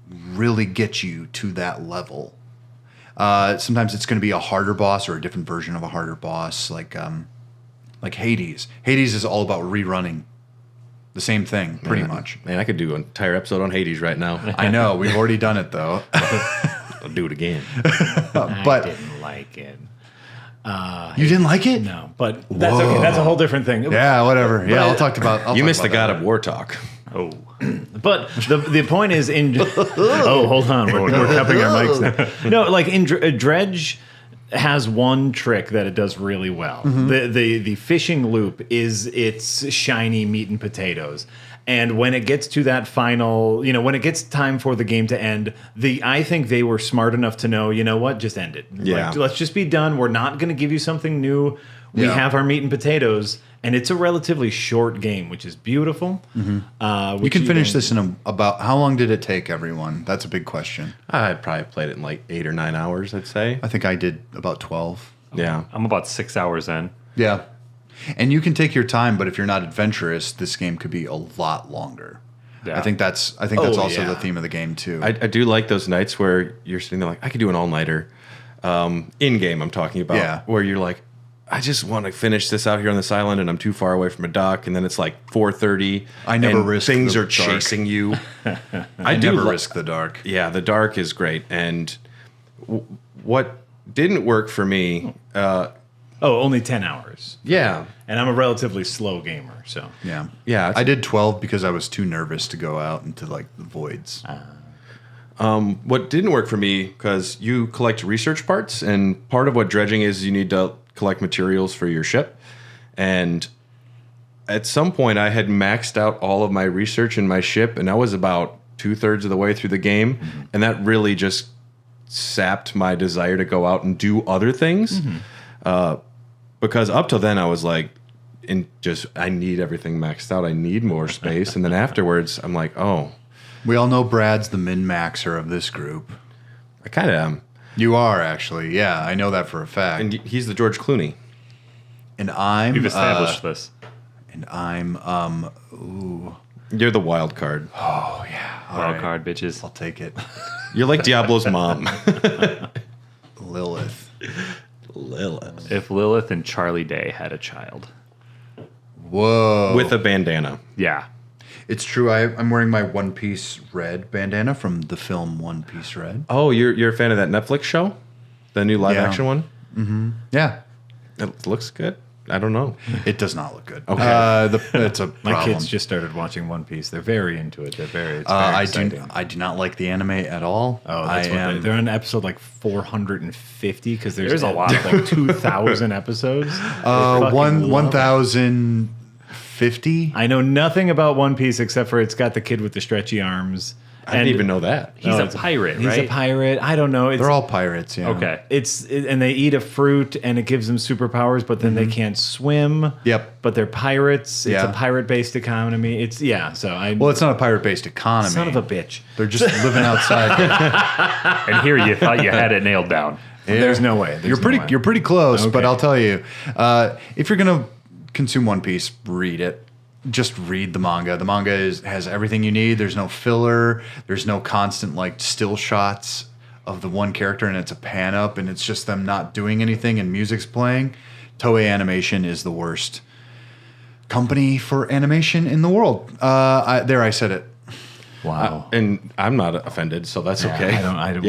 really get you to that level. Sometimes it's going to be a harder boss or a different version of a harder boss, like Hades. Hades is all about rerunning the same thing, pretty much. Man, I could do an entire episode on Hades right now. I know. We've already done it, though. I'll do it again. But I didn't like it. You didn't like it? No, but that's okay. That's a whole different thing. Yeah, whatever. Yeah, I'll talk about. You missed the God of War talk. Oh, but the point is in. Oh, hold on, we're cupping our mics now. No, like in Dredge has one trick that it does really well. The fishing loop is its shiny meat and potatoes. And when it gets to that final, when it gets time for the game to end, I think they were smart enough to know, you know what, just end it. Yeah. Like, let's just be done. We're not going to give you something new. We have our meat and potatoes, and it's a relatively short game, which is beautiful. You can finish this in about, how long did it take everyone? That's a big question. I probably played it in like 8 or 9 hours, I'd say. I think I did about 12. Yeah. I'm about 6 hours in. Yeah. And you can take your time, but if you're not adventurous, this game could be a lot longer. Yeah. I think that's also the theme of the game too. I do like those nights where you're sitting there like, I could do an all-nighter. In game, I'm talking about. Yeah. Where you're like, I just want to finish this out here on this island, and I'm too far away from a dock, and then it's like 4:30. I never risk things the are dark. chasing you. I never risk the dark. Yeah, the dark is great, and what didn't work for me. Only 10 hours. Yeah, and I'm a relatively slow gamer, so yeah. I did 12 because I was too nervous to go out into like the voids. What didn't work for me, because you collect research parts, and part of what dredging is, you need to collect materials for your ship. And at some point, I had maxed out all of my research in my ship, and I was about 2/3 of the way through the game, and that really just sapped my desire to go out and do other things. Because up till then, I was like, I need everything maxed out. I need more space. And then afterwards, I'm like, oh. We all know Brad's the min-maxer of this group. I kind of am. You are, actually. Yeah, I know that for a fact. And he's the George Clooney. And I'm... We've established this. And I'm... You're the wild card. Oh, yeah. Wild card, bitches. I'll take it. You're like Diablo's mom. Lilith. If Lilith and Charlie Day had a child. Whoa. With a bandana. Yeah. It's true. I'm wearing my One Piece Red bandana from the film One Piece Red. Oh, you're a fan of that Netflix show? The new live action one? Mm-hmm. Yeah. It looks good. I don't know. It does not look good. Okay. It's a problem. My kids just started watching One Piece. They're very into it. It's very exciting. I do not like the anime at all. Oh, they're on episode like 450 because there's a lot, like 2,000 episodes. 1,050. I know nothing about One Piece except for it's got the kid with the stretchy arms. I didn't even know that. He's a pirate, right? He's a pirate. I don't know. They're all pirates, yeah. Okay. And they eat a fruit and it gives them superpowers, but then they can't swim. Yep. But they're pirates. It's a pirate-based economy. It's not a pirate-based economy. Son of a bitch. They're just living outside. And here you thought you had it nailed down. Yeah. There's no way. You're pretty close, but I'll tell you, if you're gonna consume One Piece, read it. Just read the manga. The manga has everything you need. There's no filler. There's no constant like still shots of the one character and it's a pan up and it's just them not doing anything and music's playing. Toei Animation is the worst company for animation in the world. I said it. Wow. And I'm not offended, so that's okay. I don't.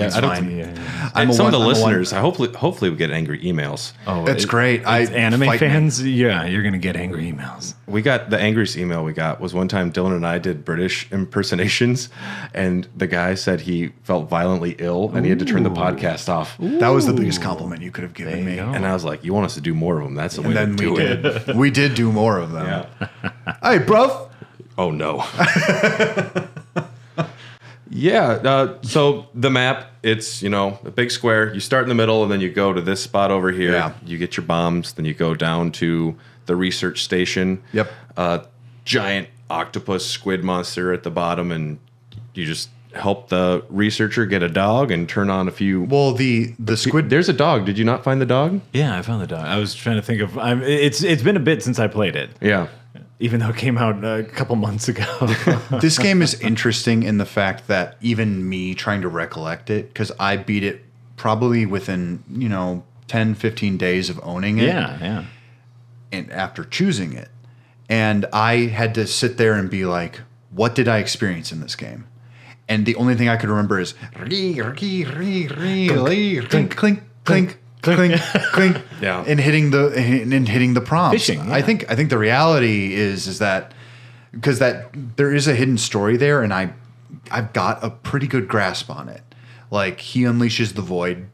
Some of the listeners, hopefully we get angry emails. Oh, it's great. Anime fans, you're gonna get angry emails. We got the angriest email we got was one time Dylan and I did British impersonations, and the guy said he felt violently ill and he had to turn the podcast off. That was the biggest compliment you could have given me. And I was like, "You want us to do more of them? That's the way to do it." We did do more of them. Yeah. Hey, bruv. Oh, no. Yeah. So the map, it's, a big square. You start in the middle, and then you go to this spot over here. Yeah. You get your bombs. Then you go down to the research station. Yep. Giant octopus squid monster at the bottom, and you just help the researcher get a dog and turn on a few. Well, the squid. There's a dog. Did you not find the dog? Yeah, I found the dog. I was trying to think of. It's been a bit since I played it. Yeah. Even though it came out a couple months ago. This game is interesting in the fact that even me trying to recollect it, because I beat it probably within 10, 15 days of owning it. Yeah. And after choosing it, and I had to sit there and be like, what did I experience in this game? And the only thing I could remember is clink, clink, clink, clink, clink, yeah, and hitting the prompts. Fishing, yeah. I think the reality is that because there is a hidden story there, and I've got a pretty good grasp on it. Like, he unleashes the void.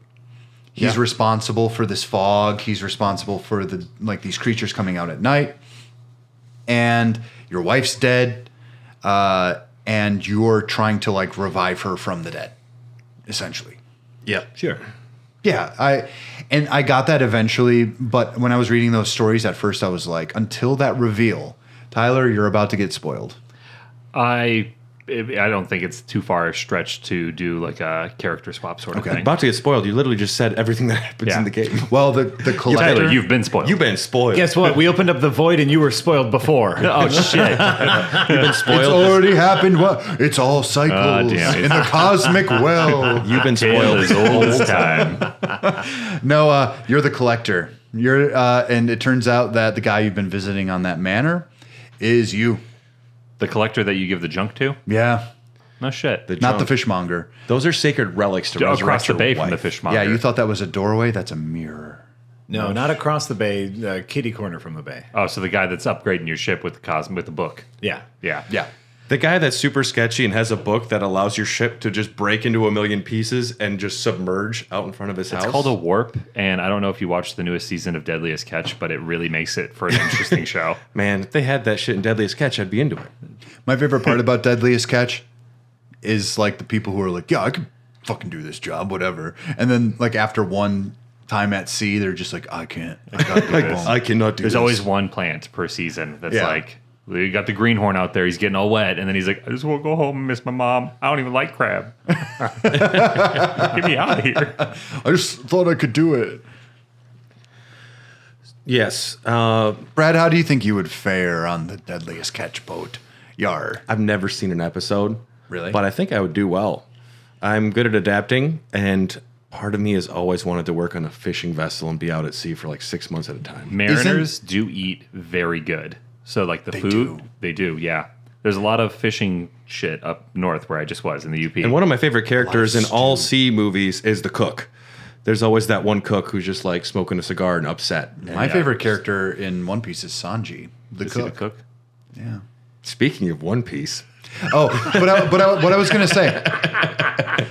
He's responsible for this fog. He's responsible for these creatures coming out at night. And your wife's dead, and you're trying to revive her from the dead, essentially. Yeah, Sure. Yeah, I got that eventually, but when I was reading those stories at first, I was like, until that reveal, Tyler, you're about to get spoiled. I don't think it's too far stretched to do a character swap sort of thing. About to get spoiled. You literally just said everything that happens in the game. Well, the collector. Tyler, you've been spoiled. You've been spoiled. Guess what? We opened up the void and you were spoiled before. Oh, shit. You've been spoiled. It's already happened. It's all cycles damn. in the cosmic well. You've been Tale spoiled. as old as time. No, you're the collector. And it turns out that the guy you've been visiting on that manor is you. The collector that you give the junk to? Yeah. No shit. Not the fishmonger. Those are sacred relics to resurrect Across the your bay wife. from the fishmonger. Yeah, you thought that was a doorway? That's a mirror. No, not across the bay. Kitty corner from the bay. Oh, so the guy that's upgrading your ship with the book. Yeah. Yeah. Yeah. The guy that's super sketchy and has a book that allows your ship to just break into a million pieces and just submerge out in front of his house. It's called a warp, and I don't know if you watched the newest season of Deadliest Catch, but it really makes it for an interesting show. Man, if they had that shit in Deadliest Catch, I'd be into it. My favorite part about Deadliest Catch is the people who are like, yeah, I could fucking do this job, whatever. And then after one time at sea, they're just like, I can't. I gotta go home. I cannot do There's this. always one plant per season that's we got the greenhorn out there. He's getting all wet, and then he's like, I just want to go home and miss my mom. I don't even like crab. Get me out of here. I just thought I could do it. Yes. Brad, how do you think you would fare on the Deadliest Catch boat? Yar. I've never seen an episode. Really? But I think I would do well. I'm good at adapting, and part of me has always wanted to work on a fishing vessel and be out at sea for 6 months at a time. Mariners do eat very good. So food, they do, yeah. There's a lot of fishing shit up north where I just was in the UP. And one of my favorite characters in all sea movies is the cook. There's always that one cook who's just smoking a cigar and upset. My favorite character in One Piece is Sanji, the Is he cook. the cook? Yeah. Speaking of One Piece. Oh, what I was going to say.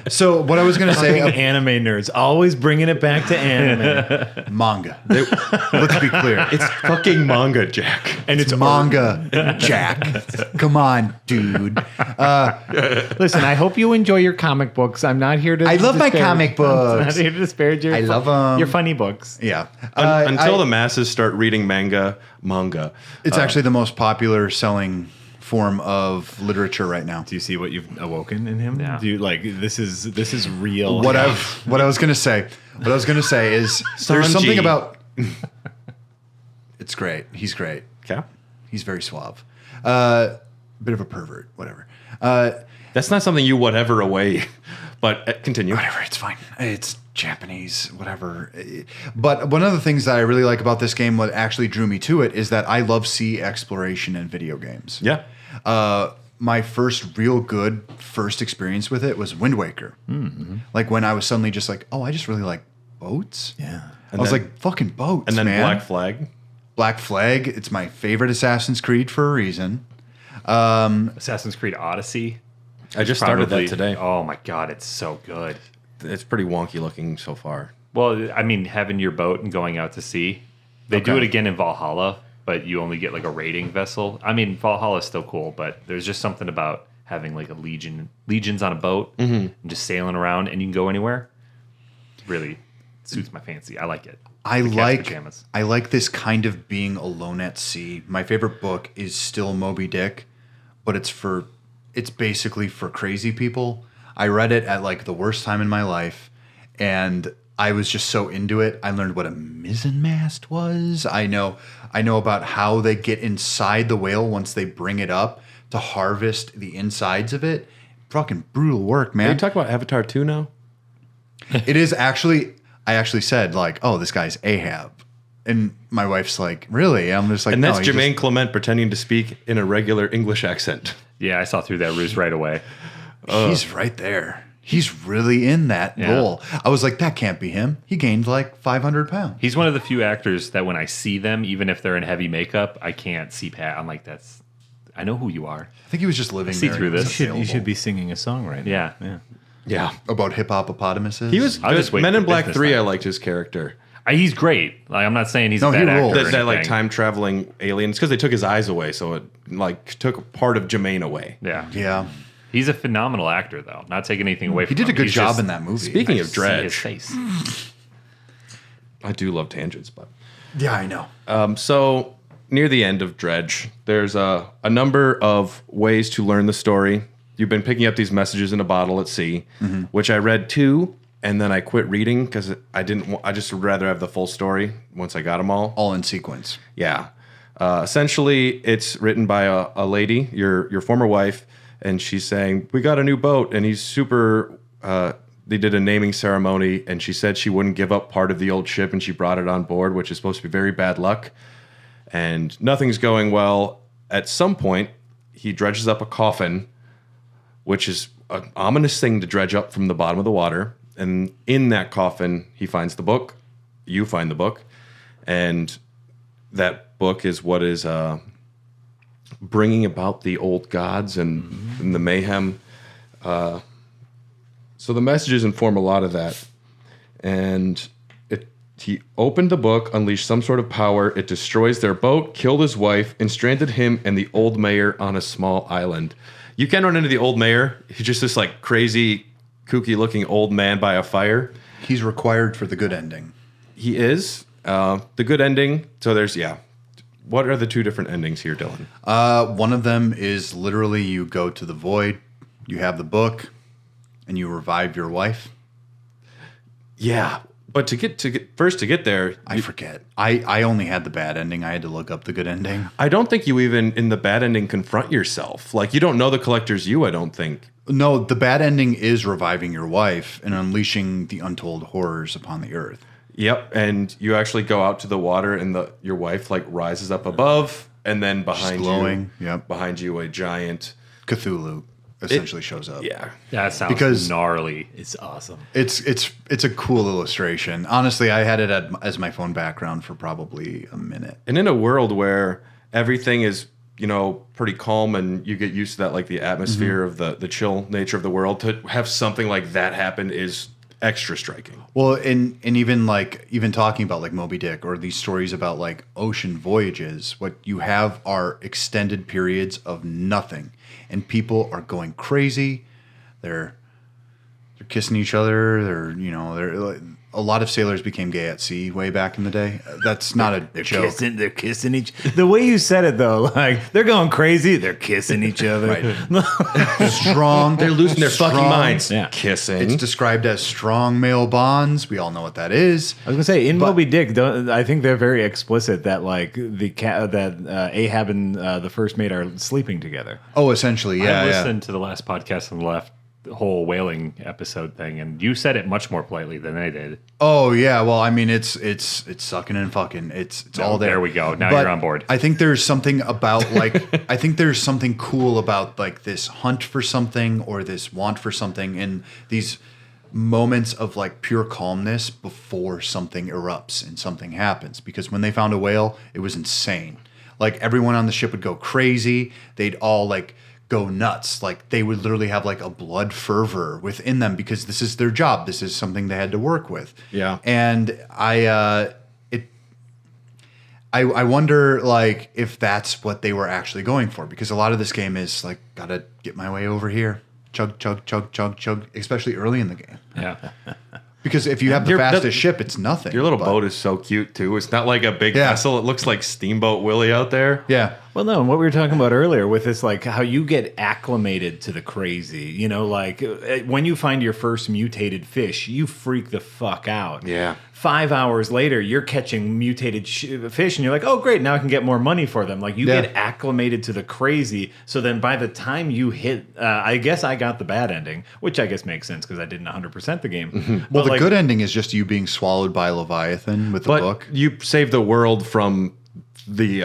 So what I was going to say, Anime nerds always bringing it back to anime. manga. Let's be clear. It's fucking manga, Jack. And it's manga, Jack. Come on, dude. Listen, I hope you enjoy your comic books. I'm not here to. I love my disparage- comic books. I'm not here to disparage your. I love 'em. Your funny books. Yeah. Until the masses start reading manga. It's actually the most popular selling form of literature right now. Do you see what you've awoken in him? Yeah. Do you this is real? What I was going to say is there's Sanji. something about. It's great. He's great. Okay. He's very suave. Bit of a pervert. Whatever. That's not something you whatever away, but continue. Whatever, it's fine. It's Japanese, whatever. But one of the things that I really like about this game, what actually drew me to it, is that I love sea exploration in video games. Yeah. My first real good experience with it was Wind Waker. Mm-hmm. When I was suddenly just I just really like boats. Yeah. I was like, fucking boats, And then man. Black Flag. Black Flag, it's my favorite Assassin's Creed for a reason. Assassin's Creed Odyssey. I just started Probably- that today. Oh my god, it's so good. It's pretty wonky looking so far. Well, I mean, having your boat and going out to sea. They do it again in Valhalla, but you only get like a raiding vessel. I mean, Valhalla's still cool, but there's just something about having like a legions on a boat and just sailing around, and you can go anywhere. Really suits my fancy. I like it. I like this kind of being alone at sea. My favorite book is still Moby Dick, but it's basically for crazy people. I read it at like the worst time in my life, and I was just so into it. I learned what a mizzenmast was. I know about how they get inside the whale once they bring it up to harvest the insides of it. Fucking brutal work, man. Are you talking about Avatar 2 now? It is actually. I actually said like, "Oh, this guy's Ahab," and my wife's like, "Really?" I'm just like, and that's no, Jermaine Clement pretending to speak in a regular English accent. Yeah, I saw through that ruse right away. He's right there. He's really in that role. I was like, that can't be him. He gained like 500 pounds. He's one of the few actors that when I see them, even if they're in heavy makeup, I can't see Pat. I'm like, I know who you are. I think he was just living see there. Through this. You should be singing a song right now. Yeah. About hippopotamuses. He was just Men in Black 3. Time. I liked his character. He's great. Like, I'm not saying he's a bad actor. That like time traveling aliens, because they took his eyes away, so it like took part of Jermaine away. Yeah. He's a phenomenal actor, though. Not taking anything away from him. He did a good job in that movie. Speaking of Dredge, his face. I do love tangents, but yeah, I know. So near the end of Dredge, there's a number of ways to learn the story. You've been picking up these messages in a bottle at sea, which I read 2, and then I quit reading because I just would rather have the full story once I got them all in sequence. Yeah. Essentially, it's written by a lady, your former wife, and she's saying, we got a new boat, and he's super... they did a naming ceremony, and she said she wouldn't give up part of the old ship, and she brought it on board, which is supposed to be very bad luck. And nothing's going well. At some point, he dredges up a coffin, which is an ominous thing to dredge up from the bottom of the water. And in that coffin, he finds the book. You find the book. And that book is what is bringing about the old gods and the mayhem. So the messages inform a lot of that. And he opened the book, unleashed some sort of power. It destroys their boat, killed his wife, and stranded him and the old mayor on a small island. You can run into the old mayor. He's just this like crazy, kooky-looking old man by a fire. He's required for the good ending. He is. The good ending. So there's, What are the 2 different endings here, Dylan? One of them is literally you go to the void, you have the book, and you revive your wife. Yeah. But to get there, I forget. I only had the bad ending. I had to look up the good ending. I don't think you even in the bad ending confront yourself. Like you don't know the collector's you. I don't think. No, the bad ending is reviving your wife and unleashing the untold horrors upon the earth. Yep, and you actually go out to the water, and your wife like rises up above, and then behind behind you, a giant Cthulhu essentially shows up. Yeah, that sounds gnarly. It's awesome. It's a cool illustration. Honestly, I had it as my phone background for probably a minute. And in a world where everything is pretty calm, and you get used to that, like the atmosphere of the chill nature of the world, to have something like that happen is extra striking. Well, and even talking about like Moby Dick or these stories about like ocean voyages, what you have are extended periods of nothing, and people are going crazy. They're kissing each other. They're a lot of sailors became gay at sea way back in the day. That's not a joke. They're kissing each. The way you said it though, like they're going crazy. They're kissing each other. Right. Strong. They're losing their fucking minds. Yeah. Kissing. It's described as strong male bonds. We all know what that is. I was gonna say in Moby Dick, I think they're very explicit that like that Ahab and the first mate are sleeping together. Oh, essentially, yeah. I listened to the last podcast on the left. The whole whaling episode thing, and you said it much more politely than they did. Oh yeah, well, I mean, it's sucking and fucking. It's all there. There we go. Now but you're on board. I think there's something about like I think there's something cool about like this hunt for something or this want for something, and these moments of like pure calmness before something erupts and something happens. Because when they found a whale, it was insane. Like everyone on the ship would go crazy. They'd all like go nuts. Like they would literally have like a blood fervor within them because this is their job. This is something they had to work with. Yeah. And I wonder like if that's what they were actually going for, because a lot of this game is like gotta get my way over here, chug chug chug chug chug, especially early in the game. Yeah. Because if you have the fastest ship, it's nothing. Your little boat is so cute too. It's not like a big vessel. It looks like Steamboat Willie out there. Yeah. Well, no, and what we were talking about earlier with this, like how you get acclimated to the crazy, you know, like when you find your first mutated fish, you freak the fuck out. Yeah. 5 hours later, you're catching mutated fish and you're like, oh, great, now I can get more money for them. Like you get acclimated to the crazy. So then by the time you hit, I guess I got the bad ending, which I guess makes sense because I didn't 100% the game. Mm-hmm. Well, the good ending is just you being swallowed by Leviathan with the book. You save the world from the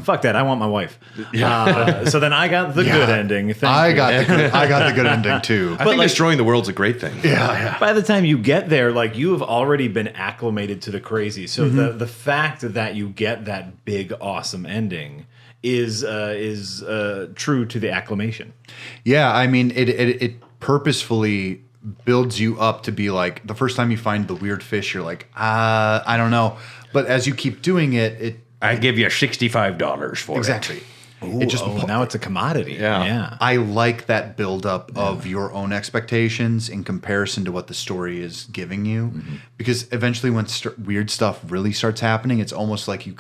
fuck that, I want my wife. So then I got the good ending. I got the good ending too. I think destroying the world's a great thing. Yeah. By the time you get there, like you have already been acclimated to the crazy. So the fact that you get that big awesome ending is true to the acclimation. Yeah, I mean it purposefully builds you up to be like, the first time you find the weird fish, you're like, I don't know. But as you keep doing it, I give you $65 for exactly. Ooh, now it's a commodity. Yeah. I like that buildup of your own expectations in comparison to what the story is giving you, because eventually when weird stuff really starts happening, it's almost like you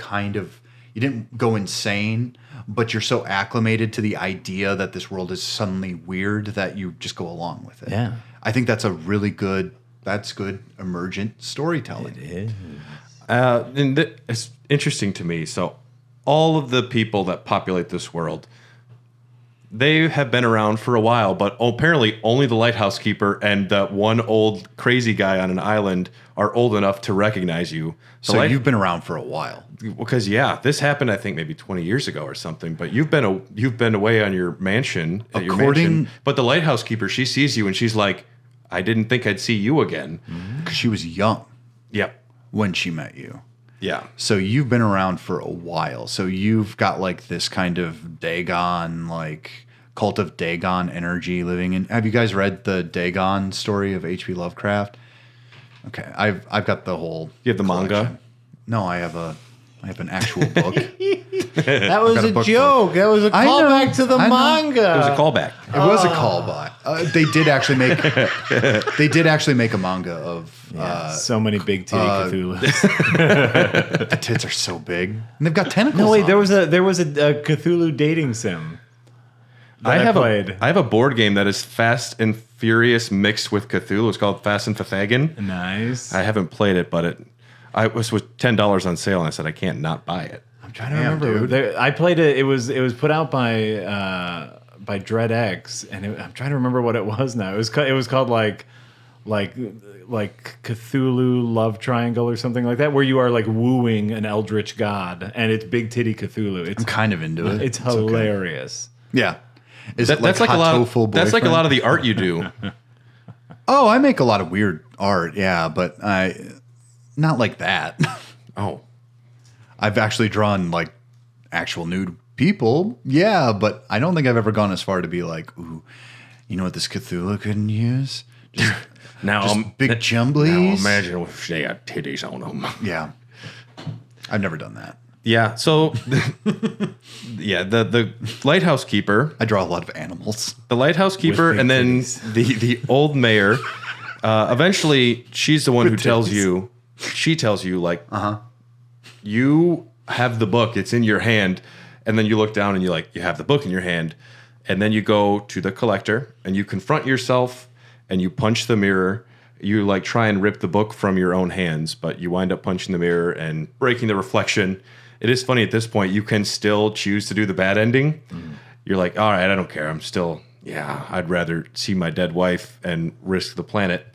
didn't go insane, but you're so acclimated to the idea that this world is suddenly weird that you just go along with it. Yeah. I think that's good emergent storytelling. It is. And it's interesting to me. So all of the people that populate this world, they have been around for a while, but apparently only the lighthouse keeper and that one old crazy guy on an island are old enough to recognize you. So you've been around for a while. Because this happened I think maybe 20 years ago or something. But you've been away on your mansion. But the lighthouse keeper, she sees you and she's like, I didn't think I'd see you again. Because she was young. Yep. When she met you. Yeah. So you've been around for a while. So you've got like this kind of Dagon, like cult of Dagon energy living in. Have you guys read the Dagon story of H.P. Lovecraft? Okay. I've got the whole. You have the manga? No, I have an actual book. That was a joke. That was a callback to the manga. It was a callback. It was a callback. They did actually make a manga of so many big titty Cthulhus. The tits are so big, and they've got tentacles. No, wait, on there was a Cthulhu dating sim. I have a board game that is Fast and Furious mixed with Cthulhu. It's called Fast and Fathagan. Nice. I haven't played it, but it was $10 on sale, and I said I can't not buy it. I'm trying to remember. I played it. It was put out by Dredge, and I'm trying to remember what it was now. It was called like Cthulhu Love Triangle or something like that, where you are like wooing an eldritch god, and it's big titty Cthulhu. I'm kind of into it. It's hilarious. Okay. Yeah. That's like a lot of the art you do. Oh, I make a lot of weird art, yeah, but not like that. Oh. I've actually drawn like actual nude people, yeah, but I don't think I've ever gone as far to be like, ooh, you know what this Cthulhu couldn't use? Just big jumblies. Now imagine if they had titties on them. Yeah. I've never done that. Yeah, so the lighthouse keeper. I draw a lot of animals. The lighthouse keeper, and then the old mayor. Eventually, she's the one who tells you. She tells you like, you have the book. It's in your hand, and then you look down and you have the book in your hand, and then you go to the collector and you confront yourself and you punch the mirror. You like try and rip the book from your own hands, but you wind up punching the mirror and breaking the reflection. It is funny at this point, you can still choose to do the bad ending. You're like, all right, I don't care. I'd rather see my dead wife and risk the planet.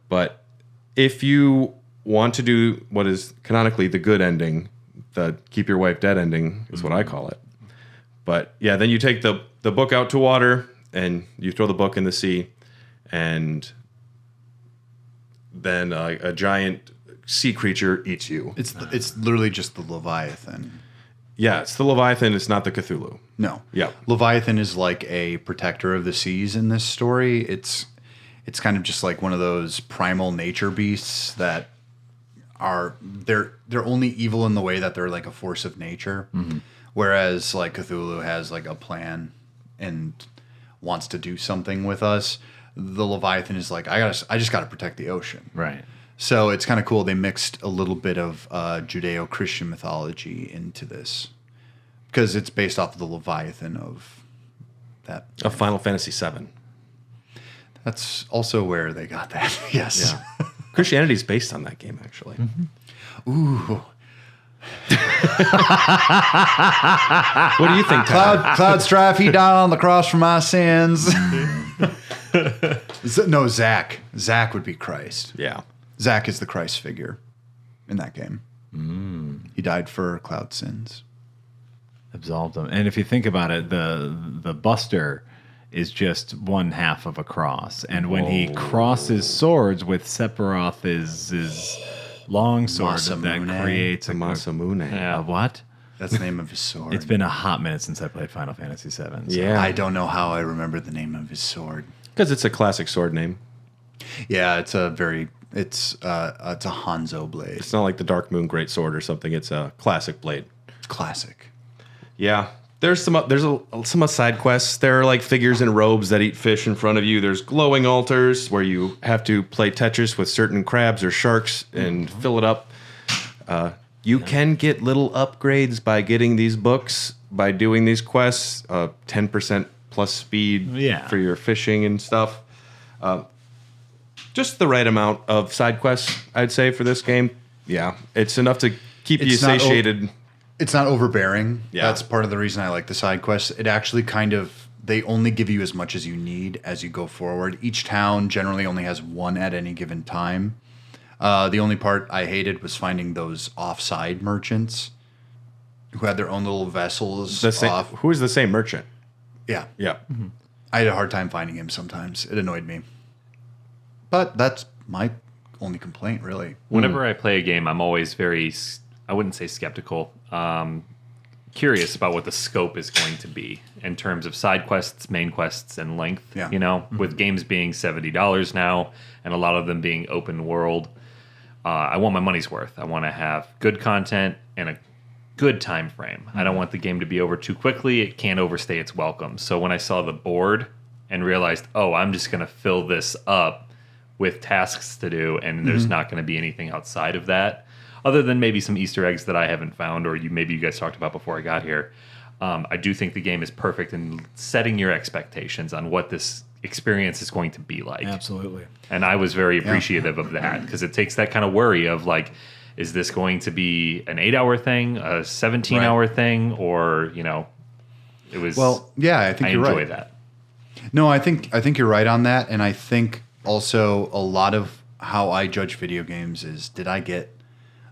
But if you want to do what is canonically the good ending, the keep your wife dead ending is what I call it. But yeah, then you take the book out to water and you throw the book in the sea, and then a giant sea creature eats you. It's literally just the Leviathan. Yeah, it's the Leviathan. It's not the Cthulhu. No. Yeah. Leviathan is like a protector of the seas in this story. It's kind of just like one of those primal nature beasts that they're only evil in the way that they're like a force of nature, whereas like Cthulhu has like a plan and wants to do something with us. The Leviathan is like, I just got to protect the ocean. Right. So it's kind of cool. They mixed a little bit of Judeo-Christian mythology into this because it's based off of the Leviathan of that. Of Final Fantasy VII. That's also where they got that. Yes. Yeah. Christianity is based on that game, actually. Ooh. What do you think, Cloud Strife, he died on the cross for my sins. No, Zach. Zach would be Christ. Yeah. Zach is the Christ figure in that game. He died for Cloud's sins. Absolved him. And if you think about it, the Buster is just one half of a cross. And when he crosses swords with Sephiroth, his long sword, Masamune. that creates a Masamune. A what? That's the name of his sword. It's been a hot minute since I played Final Fantasy VII. So. Yeah. I don't know how I remember the name of his sword. Because it's a classic sword name. Yeah, it's a Hanzo blade. It's not like the Dark Moon Great Sword or something. It's a classic blade. It's classic. Yeah. There's some side quests. There are like figures in robes that eat fish in front of you. There's glowing altars where you have to play Tetris with certain crabs or sharks and fill it up. You can get little upgrades by getting these books, by doing these quests. 10% plus speed for your fishing and stuff. Just the right amount of side quests, I'd say, for this game. Yeah, it's enough to keep you satiated. It's not overbearing. Yeah. That's part of the reason I like the side quests. It actually they only give you as much as you need as you go forward. Each town generally only has one at any given time. The only part I hated was finding those offside merchants who had their own little vessels. Who is the same merchant? Yeah. Yeah. Mm-hmm. I had a hard time finding him sometimes. It annoyed me. But that's my only complaint, really. Whenever I play a game, I'm always very, I wouldn't say skeptical, curious about what the scope is going to be in terms of side quests, main quests, and length. Yeah. You know, with games being $70 now and a lot of them being open world, I want my money's worth. I want to have good content and a good time frame. I don't want the game to be over too quickly. It can't overstay its welcome. So when I saw the board and realized, oh, I'm just going to fill this up with tasks to do, and there's not going to be anything outside of that, other than maybe some Easter eggs that I haven't found, or maybe you guys talked about before I got here. I do think the game is perfect in setting your expectations on what this experience is going to be like. Absolutely. And I was very appreciative of that, because it takes that kind of worry of like, is this going to be an 8-hour thing, a 17-hour thing, or, you know, it was. Well, yeah, I think you're right. I enjoy that. No, I think you're right on that, and I think also a lot of how I judge video games is, did I get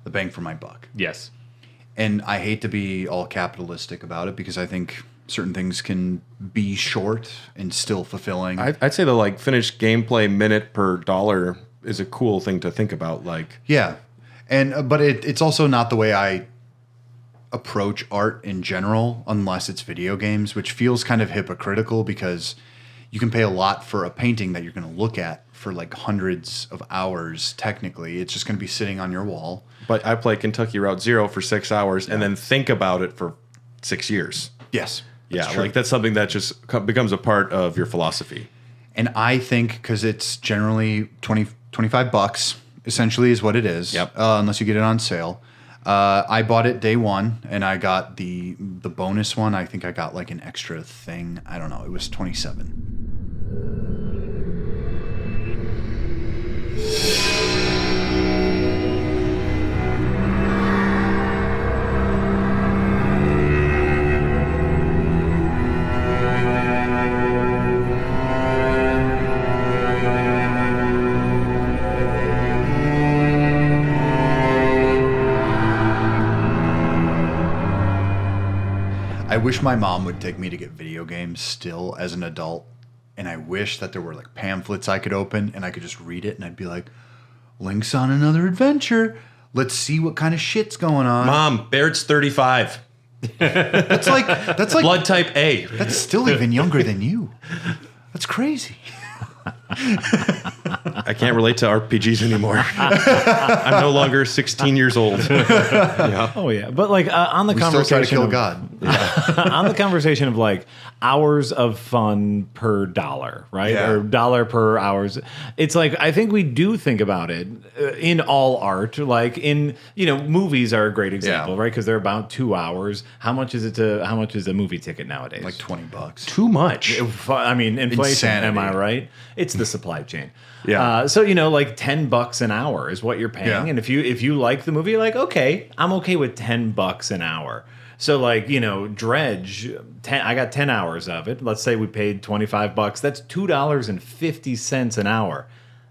the bang for my buck? Yes. And I hate to be all capitalistic about it, because I think certain things can be short and still fulfilling. I'd say the like finished gameplay minute per dollar is a cool thing to think about. Like, yeah, and but it's also not the way I approach art in general, unless it's video games, which feels kind of hypocritical, because you can pay a lot for a painting that you're going to look at for like hundreds of hours. Technically, it's just going to be sitting on your wall. But I play Kentucky Route Zero for 6 hours and then think about it for 6 years. Yes. Yeah, true. like that's something that just becomes a part of your philosophy. And I think because it's generally $25 essentially is what it is. Yep. Unless you get it on sale. I bought it day one, and I got the bonus one. I think I got like an extra thing. I don't know. It was $27. I wish my mom would take me to get video games still as an adult, and I wish that there were like pamphlets I could open and I could just read it, and I'd be like, Link's on another adventure. Let's see what kind of shit's going on. Mom, Baird's 35. That's like blood type A. That's still even younger than you. That's crazy. I can't relate to RPGs anymore. I'm no longer 16 years old. Yeah. Oh yeah, but like on the conversation, still try to kill God. On the conversation of like hours of fun per dollar, right? Yeah. Or dollar per hours. It's like I think we do think about it in all art. Like in movies are a great example, right? Because they're about 2 hours. How much is a movie ticket nowadays? Like $20. Too much. I mean, inflation. Insanity. Am I right? It's the supply chain. Yeah. So like $10 an hour is what you're paying, Yeah. and if you like the movie, you're like, okay, I'm okay with $10 an hour. So like Dredge, I got 10 hours of it. Let's say we paid $25. That's $2.50 an hour.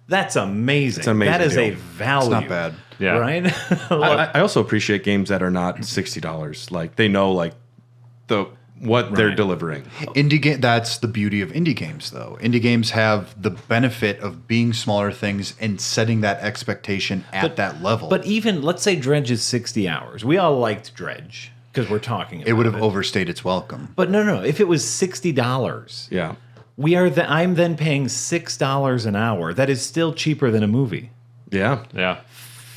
That's amazing. It's an amazing That is deal. a value. It's not bad. Yeah. Right. I also appreciate games that are not $60. Like they know like what they're delivering. Indie game. That's the beauty of indie games, though. Indie games have the benefit of being smaller things and setting that expectation at that level. But even let's say Dredge is 60 hours. We all liked Dredge because we're talking about it would have overstayed its welcome. But no. If it was $60, Yeah. I'm then paying $6 an hour. That is still cheaper than a movie. Yeah. Yeah.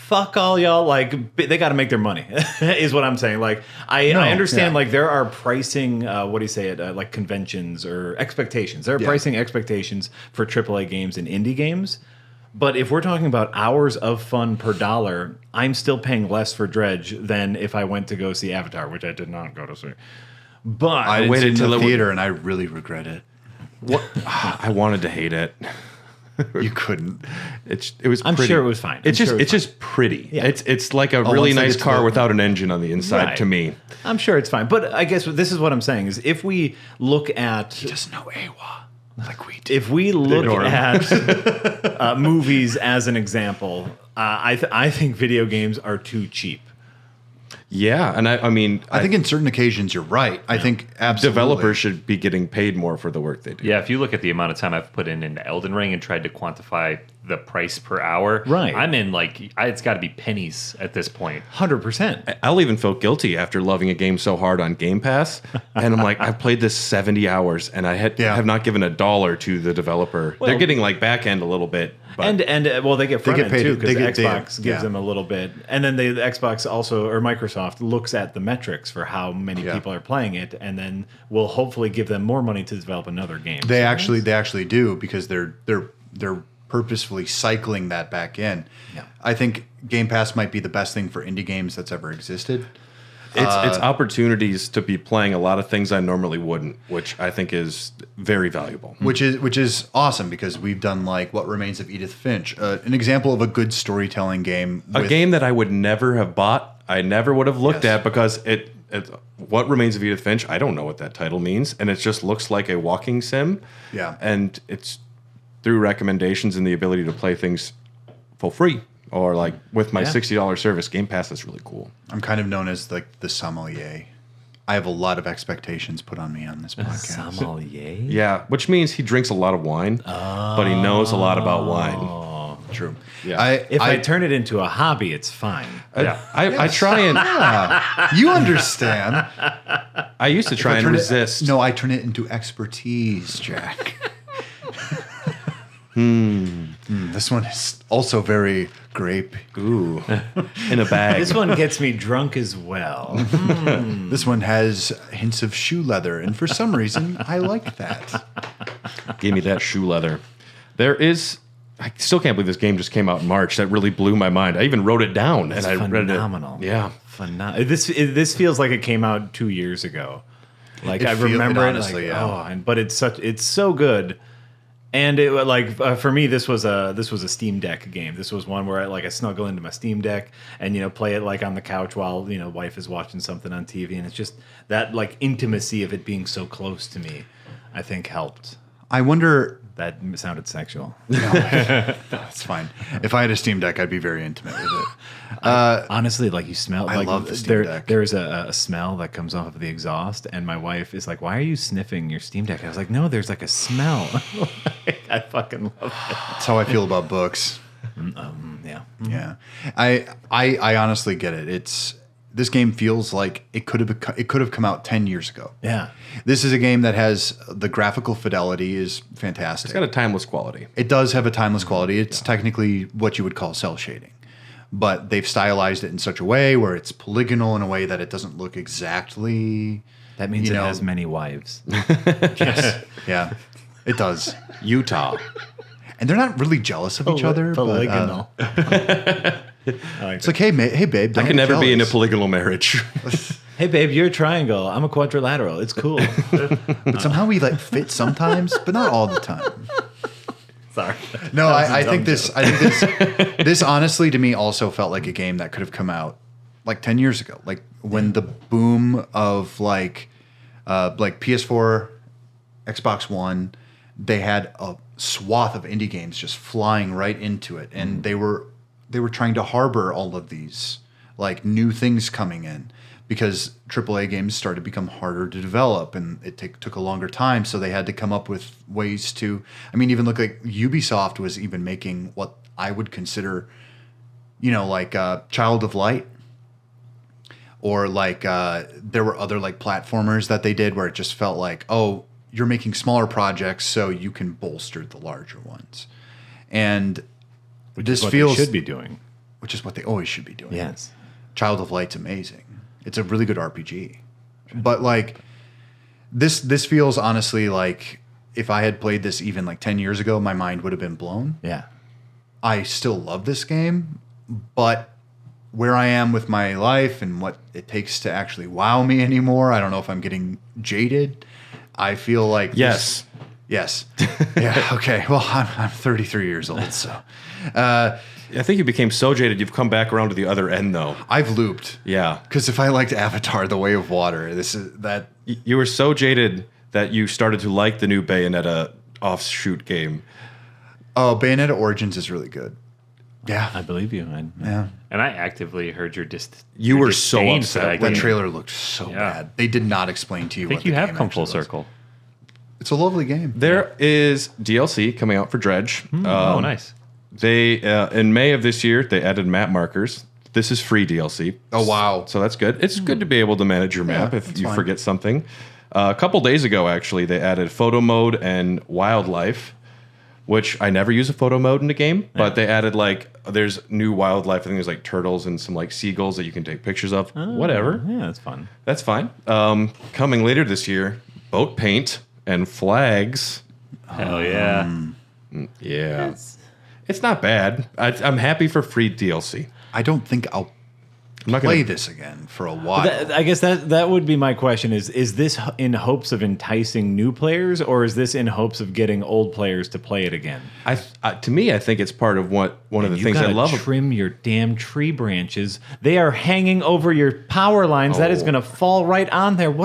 Fuck all y'all. Like they got to make their money, is what I'm saying. Like I understand. Yeah. Like there are pricing. What do you say it? Like conventions or expectations. There are pricing expectations for AAA games and indie games. But if we're talking about hours of fun per dollar, I'm still paying less for Dredge than if I went to go see Avatar, which I did not go to see. But I waited waited till till it the was- theater, and I really regret it. What? I wanted to hate it. You couldn't. It was. I'm pretty. sure it was fine. It's I'm just sure it was just pretty. Yeah. It's like a really once they nice get to car the- without an engine on the inside Right. to me. I'm sure it's fine. But I guess this is what I'm saying is if we look at Just no AWA like we do. if we look Ignore 'em. at movies as an example, I think video games are too cheap. Yeah, and I mean, I think in certain occasions you're right. I think absolutely. developers should be getting paid more for the work they do. Yeah, if you look at the amount of time I've put in Elden Ring and tried to quantify the price per hour, Right. I'm in it's got to be pennies at this point. 100%. I'll even feel guilty after loving a game so hard on Game Pass, and I'm like, I've played this 70 hours, and I have not given $1 to the developer. They're getting like back end a little bit, but And well, they get front get end paid- too because they get- Xbox they- gives yeah. them a little bit, and then the Xbox also or Microsoft looks at the metrics for how many Yeah. people are playing it, and then will hopefully give them more money to develop another game. They actually do because they're purposefully cycling that back in. Yeah. I think Game Pass might be the best thing for indie games that's ever existed. it's opportunities to be playing a lot of things I normally wouldn't, which I think is very valuable. Which is awesome because we've done like What Remains of Edith Finch, an example of a good storytelling game. A game that I would never have bought, I never would have looked Yes. at because it What Remains of Edith Finch, I don't know what that title means, and it just looks like a walking sim. Yeah. And it's through recommendations and the ability to play things for free or like with my Yeah. $60 service. Game Pass is really cool. I'm kind of known as like the sommelier. I have a lot of expectations put on me on this podcast. Sommelier. Yeah, which means he drinks a lot of wine, but he knows a lot about wine. True. Yeah. If I turn it into a hobby, it's fine. I try and You understand. I used to try and resist. No, I turn it into expertise, Jack. This one is also very grape. Ooh, in a bag. This one gets me drunk as well. This one has hints of shoe leather, and for some reason, I like that. Give me that shoe leather. There is. I still can't believe this game just came out in March. That really blew my mind. I even wrote it down and I read it. Phenomenal. Yeah. This feels like it came out 2 years ago. Like It I feel- remember it it. honestly, Like, yeah. but it's so good. And it for me, this was a Steam Deck game. This was one where I snuggle into my Steam Deck and play it like on the couch while wife is watching something on TV, and it's just that like intimacy of it being so close to me, I think helped. I wonder. That sounded sexual. It's fine. If I had a Steam Deck, I'd be very intimate with it. Honestly, like you smell. I like love the Steam Deck. There's a smell that comes off of the exhaust, and my wife is like, "Why are you sniffing your Steam Deck?" I was like, "No, there's like a smell." I fucking love it. That's how I feel about books. Yeah. Yeah, I honestly get it. this game feels like it could have come out 10 years ago. Yeah. This is a game that has the graphical fidelity is fantastic. It's got a timeless quality. It does have a timeless quality. It's technically what you would call cell shading. But they've stylized it in such a way where it's polygonal in a way that it doesn't look exactly. That means it has many wives. Yes. Yeah, it does. Utah. And they're not really jealous of each other. Polygonal. It's like, hey, babe. I can never be in a polygonal marriage. Hey, babe, you're a triangle. I'm a quadrilateral. It's cool. But somehow we like fit sometimes, but not all the time. Sorry. No, I think this honestly to me also felt like a game that could have come out like 10 years ago. Like when the boom of like PS4, Xbox One, they had a swath of indie games just flying right into it. And they were trying to harbor all of these like new things coming in because AAA games started to become harder to develop and it took a longer time. So they had to come up with ways to, I mean, even look like Ubisoft was even making what I would consider, like Child of Light, or like there were other like platformers that they did where it just felt like, oh, you're making smaller projects so you can bolster the larger ones. And this feels they should be doing. Which is what they always should be doing. Yes. Child of Light's amazing. It's a really good RPG. But like this feels honestly like if I had played this even like 10 years ago, my mind would have been blown. Yeah. I still love this game, but where I am with my life and what it takes to actually wow me anymore, I don't know if I'm getting jaded. I feel like yes. Yes. Yeah, okay. Well, I'm 33 years old, so I think you became so jaded you've come back around to the other end though. I've looped. Yeah. Because if I liked Avatar: The Way of Water, this is that you were so jaded that you started to like the new Bayonetta offshoot game. Oh, Bayonetta Origins is really good. Yeah. I believe you. Yeah. And I actively heard your You were so disdain for upset. That game. trailer looked so bad. They did not explain to you I think what you the have game come full actually was. circle. It's a lovely game. There is DLC coming out for Dredge. Oh, nice. They in May of this year they added map markers. This is free DLC. Oh, wow. So that's good. It's good to be able to manage your map if you forget something. A couple days ago, actually, they added photo mode and wildlife, which I never use a photo mode in the game, but they added there's new wildlife. I think there's like turtles and some like seagulls that you can take pictures of. Whatever. Yeah, that's fun. That's fine. Coming later this year, boat paint and flags. Hell yeah. Yeah. It's not bad. I'm happy for free DLC. I don't think I'll play this again for a while. I guess that would be my question is this in hopes of enticing new players or is this in hopes of getting old players to play it again? To me, I think it's part of one of the things I love. Trim your damn tree branches. They are hanging over your power lines. That is going to fall right on there.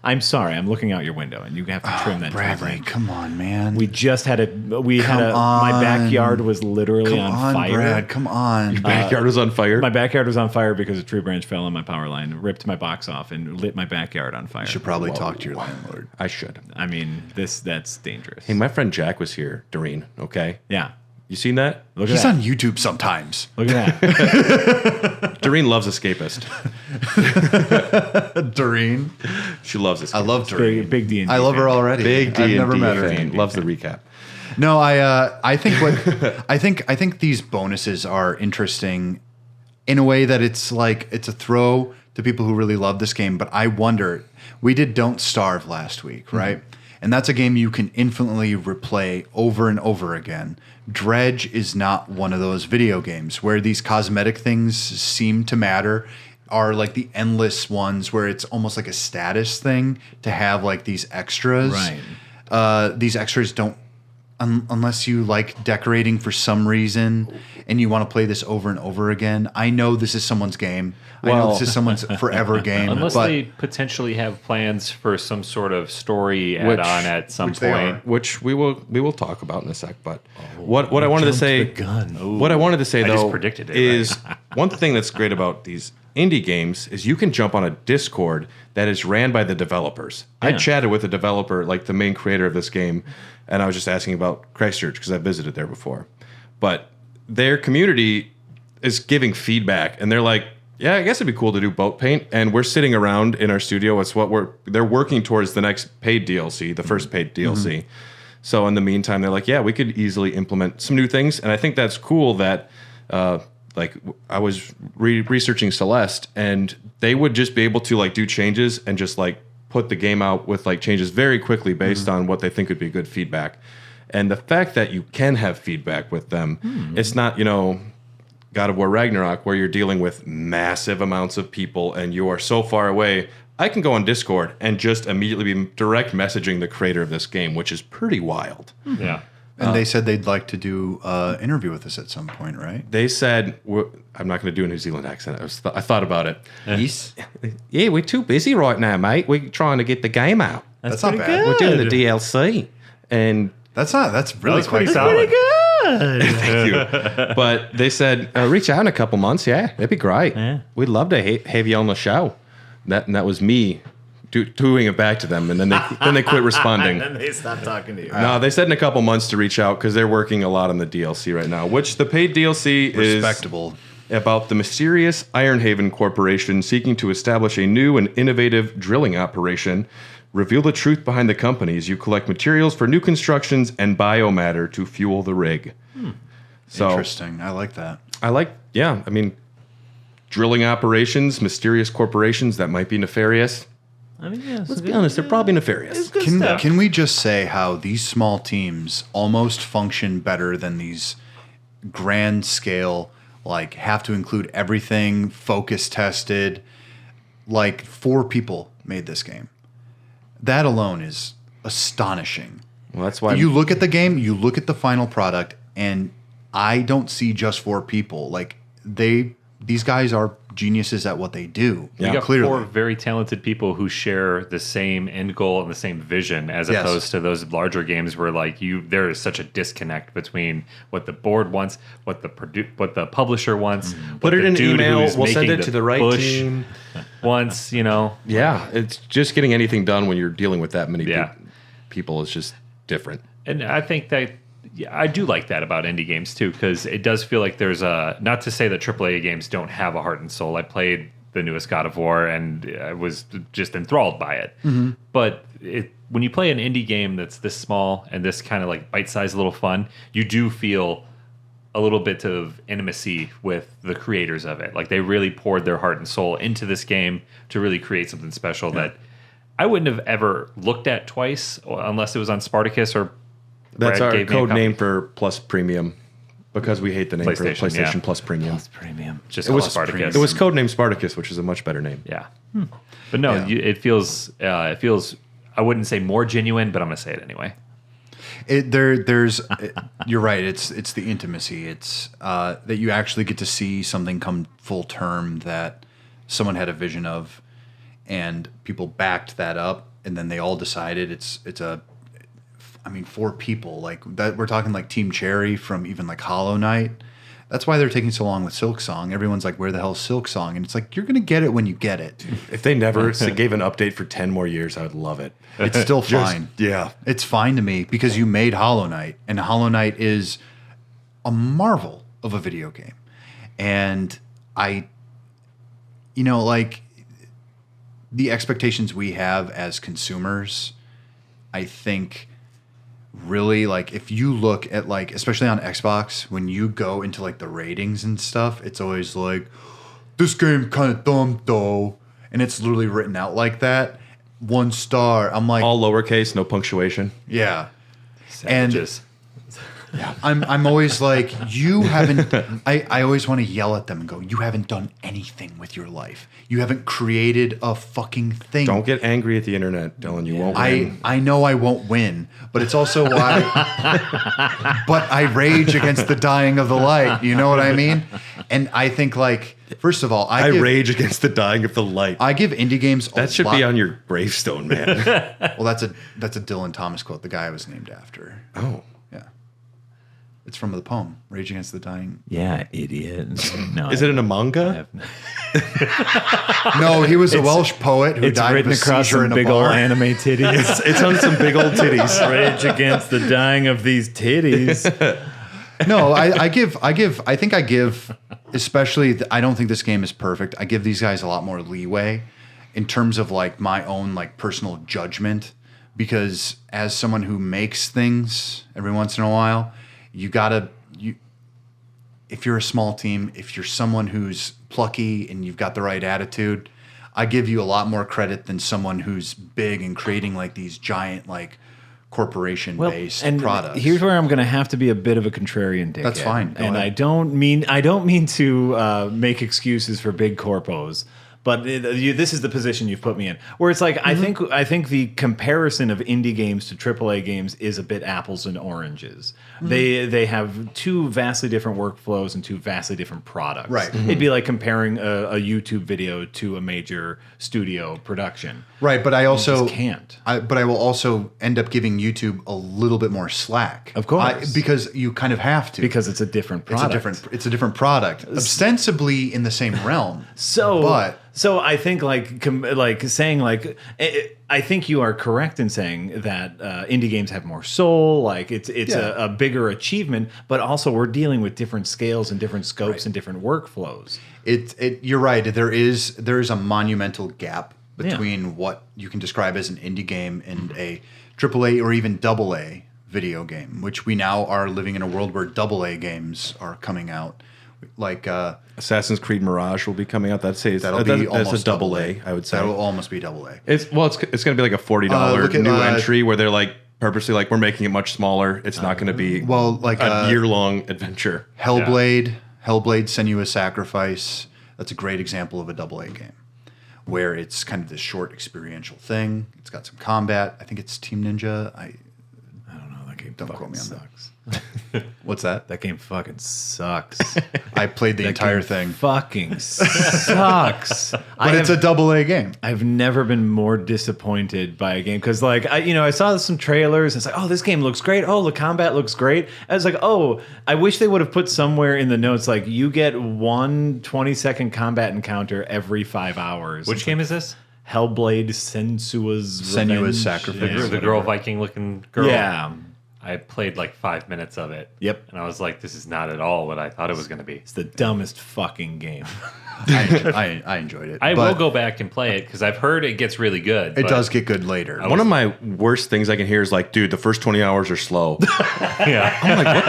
I'm sorry. I'm looking out your window and you have to trim that Bradley, tree branch. come on, man. We just had my backyard was literally on fire. Brad, come on. Your backyard was on fire? My backyard was on fire because a tree branch fell on my power line, ripped my box off, and lit my backyard on fire. You should probably talk to your landlord. I should. I mean, that's dangerous. Hey, my friend Jack was here, Doreen, okay? Yeah. You seen that? Look at He's that. on YouTube sometimes. Look at that. Doreen loves Escapist. Doreen. She loves Escapist. I love Doreen. Big D&D I love her already. Big D&D I've never met her. fan. Loves the recap. No, I think these bonuses are interesting in a way that it's like it's a throw to people who really love this game. But I wonder, we did Don't Starve last week, right? And that's a game you can infinitely replay over and over again. Dredge is not one of those video games where these cosmetic things seem to matter, are like the endless ones where it's almost like a status thing to have like these extras. Right. These extras don't, unless you like decorating for some reason and you want to play this over and over again. I know this is someone's game. I know this is someone's forever game. Unless they potentially have plans for some sort of story add-on at some point. Which we will talk about in a sec. But what I wanted to say, what I wanted to say though, just predicted it, is one thing that's great about these indie games is you can jump on a Discord that is ran by the developers. Yeah. I chatted with a developer, like the main creator of this game, and I was just asking about Christchurch because I visited there before. But their community is giving feedback, and they're like, Yeah, I guess it'd be cool to do boat paint. And we're sitting around in our studio. It's what they're working towards the next paid DLC, the first paid DLC. So in the meantime, they're like, yeah, we could easily implement some new things. And I think that's cool that, like, I was researching Celeste, and they would just be able to, like, do changes and just, like, put the game out with, like, changes very quickly based on what they think would be good feedback. And the fact that you can have feedback with them, it's not, you know, God of War Ragnarok, where you're dealing with massive amounts of people and you are so far away. I can go on Discord and just immediately be direct messaging the creator of this game, which is pretty wild. Yeah. And they said they'd like to do an interview with us at some point, right? They said, I'm not going to do a New Zealand accent. I thought about it. Yes. Yeah, we're too busy right now, mate. We're trying to get the game out. That's not bad. We're doing the DLC. And that's really pretty quite solid. thank you. But they said, reach out in a couple months. Yeah, that'd be great. Yeah. We'd love to have you on the show. That was me doing it back to them, and then they quit responding. And then they stopped talking to you. No, they said in a couple months to reach out because they're working a lot on the DLC right now, which the paid DLC is respectable. About the mysterious Ironhaven Corporation seeking to establish a new and innovative drilling operation. Reveal the truth behind the company as you collect materials for new constructions and biomatter to fuel the rig. So interesting. I like that. I mean, drilling operations, mysterious corporations that might be nefarious. I mean, yeah, Let's be honest, they're probably nefarious. Can we just say how these small teams almost function better than these grand scale, like have to include everything, focus tested, like 4 people made this game. That alone is astonishing. Well, that's why you look at the game, you look at the final product, and I don't see just 4 people. Like these guys are geniuses at what they do. You got clearly 4 very talented people who share the same end goal and the same vision, as opposed to those larger games where like there is such a disconnect between what the board wants, what the publisher wants. Put it in an email. We'll send it to the right team. Once, you know. Yeah, it's just getting anything done when you're dealing with that many people is just different. And I think that. Yeah, I do like that about indie games too, because it does feel like there's not to say that AAA games don't have a heart and soul. I played the newest God of War and I was just enthralled by it. Mm-hmm. But when you play an indie game that's this small and this kind of like bite-sized little fun, you do feel a little bit of intimacy with the creators of it. Like they really poured their heart and soul into this game to really create something special that I wouldn't have ever looked at twice unless it was on Spartacus or that's Brad our code name for Plus Premium, because we hate the name for PlayStation Plus Premium. Plus Premium. It was Spartacus. It was codenamed Spartacus, which is a much better name. Yeah. But no, it feels. I wouldn't say more genuine, but I'm gonna say it anyway. You're right. It's the intimacy. It's that you actually get to see something come full term that someone had a vision of, and people backed that up, and then they all decided it's a. I mean, 4 people like that. We're talking like Team Cherry from even like Hollow Knight. That's why they're taking so long with Silksong. Everyone's like, "Where the hell is Silksong?" And it's like you're gonna get it when you get it. If they never gave an update for 10 more years, I would love it. It's still fine. It's fine to me because you made Hollow Knight, and Hollow Knight is a marvel of a video game. And like the expectations we have as consumers, I think. Really, like if you look at like especially on Xbox, when you go into like the ratings and stuff, it's always like this game kind of dumb though, and it's literally written out like that. 1 star. I'm like all lowercase, no punctuation. Yeah. Savages. And I'm always like, you haven't. I always want to yell at them and go, you haven't done anything with your life. You haven't created a fucking thing. Don't get angry at the internet, Dylan. You won't win. I know I won't win, but it's also why. But I rage against the dying of the light. You know what I mean? And I think like, first of all, I rage against the dying of the light. I give indie games. That should be on your gravestone, man. Well, that's a Dylan Thomas quote. The guy I was named after. Oh. It's from the poem, Rage Against the Dying. Yeah, idiot. No, Is it in a manga? No, he was a Welsh poet who died written of a across seizure some in a big bar. old anime titties. It's on some big old titties. Rage against the dying of these titties. No, I think I give, especially, I don't think this game is perfect. I give these guys a lot more leeway in terms of like my own like personal judgment, because as someone who makes things every once in a while, if you're a small team, if you're someone who's plucky and you've got the right attitude, I give you a lot more credit than someone who's big and creating like these giant like corporation-based products. Here's where I'm going to have to be a bit of a contrarian dickhead. That's fine. Go ahead. I don't mean to make excuses for big corpos. But this is the position you've put me in, where it's like I think the comparison of indie games to AAA games is a bit apples and oranges. They have two vastly different workflows and two vastly different products. Right. It'd be like comparing a YouTube video to a major studio production. Right, but I also just can't. But I will also end up giving YouTube a little bit more slack, of course, because you kind of have to, because it's a different product. It's a different product, ostensibly in the same realm. So I think I think you are correct in saying that indie games have more soul. Like it's a bigger achievement, but also we're dealing with different scales and different scopes and different workflows. You're right. There is a monumental gap between what you can describe as an indie game and a AAA or even AA video game, which we now are living in a world where AA games are coming out. Like Assassin's Creed Mirage will be coming out. That's a double A, I would say. That will almost be double A. It's going to be like a $40 new entry where they're like purposely like we're making it much smaller. It's not going to be a year-long adventure. Hellblade, Senua's Sacrifice. That's a great example of a double A game where it's kind of this short experiential thing. It's got some combat. I think it's Team Ninja. I don't know. That game don't quote me on sucks. What's that? That game fucking sucks. I played the entire thing. Fucking sucks. But it's a double A game. I've never been more disappointed by a game because, like, I saw some trailers. And it's like, oh, this game looks great. Oh, the combat looks great. I was like, oh, I wish they would have put somewhere in the notes like you get one 20-second combat encounter every 5 hours. Which game is this? Hellblade, Senua's Sacrifice. Yeah, the girl Viking looking girl. Yeah. I played like 5 minutes of it. Yep. And I was like, this is not at all what I thought it was going to be. It's the dumbest fucking game. I enjoyed it. I will go back and play it because I've heard it gets really good. It does get good later. One of my worst things I can hear is like, dude, the first 20 hours are slow. Yeah. I'm like, what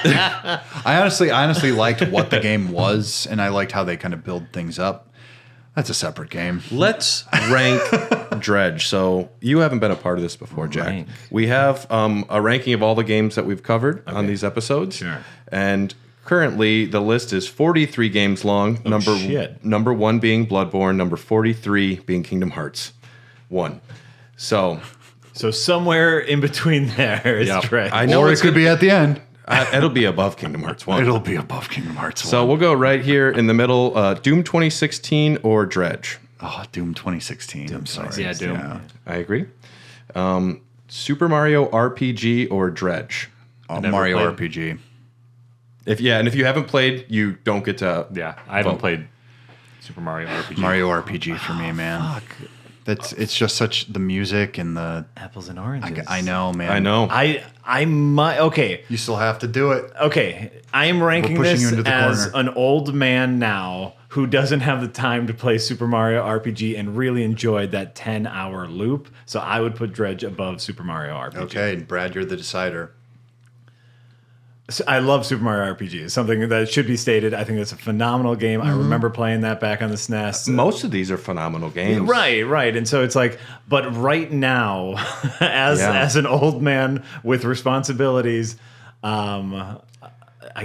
the I honestly liked what the game was, and I liked how they kind of build things up. That's a separate game. Let's rank Dredge. So you haven't been a part of this before, Jack. We have a ranking of all the games that we've covered on these episodes. Sure. And currently the list is 43 games long. Number 1 being Bloodborne. Number 43 being Kingdom Hearts 1. So somewhere in between there is Dredge. I know it could be at the end. It'll be above Kingdom Hearts 1. It'll be above Kingdom Hearts 1. So we'll go right here in the middle. Doom 2016 or Dredge? Oh, Doom 2016. I'm sorry. Yeah, Doom. Yeah. I agree. Super Mario RPG or Dredge? Mario RPG. If you haven't played, you don't get to. Yeah, I haven't played Super Mario RPG. Mario RPG for me, man. Fuck. It's just such the music and the apples and oranges. I know, man. I know. I might. Okay. You still have to do it. Okay. I am ranking this you into the as corner. an old man now who doesn't have the time to play Super Mario RPG and really enjoyed that 10-hour loop. So I would put Dredge above Super Mario RPG. Okay, Brad, you're the decider. So I love Super Mario RPG. It's something that should be stated. I think it's a phenomenal game. I remember playing that back on the SNES. Most of these are phenomenal games. Right. And so it's like, but right now, as an old man with responsibilities, I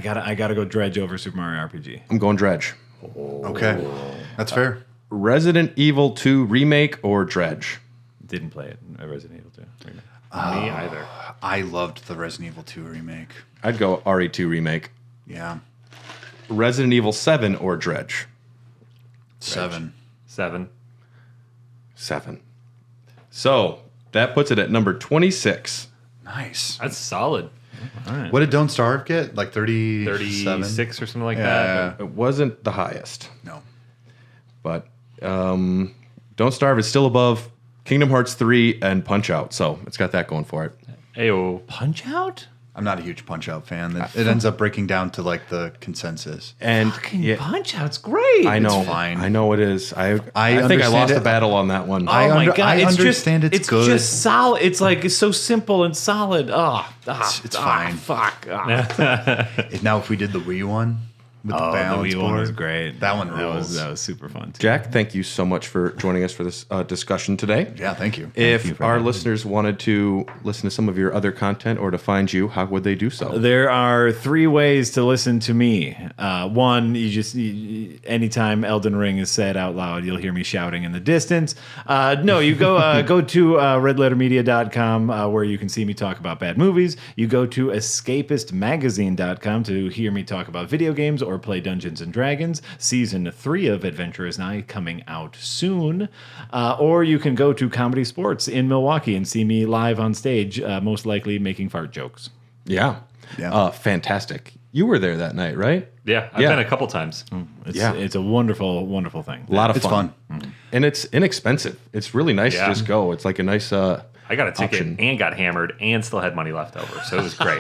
gotta go Dredge over Super Mario RPG. I'm going Dredge. Okay, that's fair. Resident Evil 2 Remake or Dredge? Didn't play it. Resident Evil 2 remake. Me either. I loved the Resident Evil 2 remake. I'd go RE2 Remake. Yeah. Resident Evil 7 or Dredge? 7. 7. So that puts it at number 26. Nice. That's solid. All right. What did Don't Starve get? Like 37? 36 or something like that. It wasn't the highest. No. But Don't Starve is still above Kingdom Hearts 3 and Punch Out. So it's got that going for it. Ayo. Punch Out? I'm not a huge Punch-Out fan. It ends up breaking down to like the consensus. And Punch-Out's great. I know. It's fine. I know it is. I think I lost the battle on that one. Oh my god! I understand it's good. It's just solid. It's like it's so simple and solid. It's fine. Fuck. Now, if we did the Wii one with the balance the Wii board, one was great. That one rules. That was super fun. Too. Jack, thank you so much for joining us for this discussion today. Yeah, thank you. If our listeners wanted to listen to some of your other content or to find you, how would they do so? There are 3 ways to listen to me. One, anytime Elden Ring is said out loud, you'll hear me shouting in the distance. No, you go to redlettermedia.com where you can see me talk about bad movies. You go to escapistmagazine.com to hear me talk about video games or play Dungeons and Dragons. Season 3 of Adventure is Nigh coming out soon. Or you can go to Comedy Sports in Milwaukee and see me live on stage, most likely making fart jokes. Yeah. Fantastic. You were there that night, right? Yeah, I've been a couple times. It's a wonderful, wonderful thing. A lot of It's fun. And it's inexpensive. It's really nice to just go. It's like a nice I got a ticket and got hammered and still had money left over, so it was great.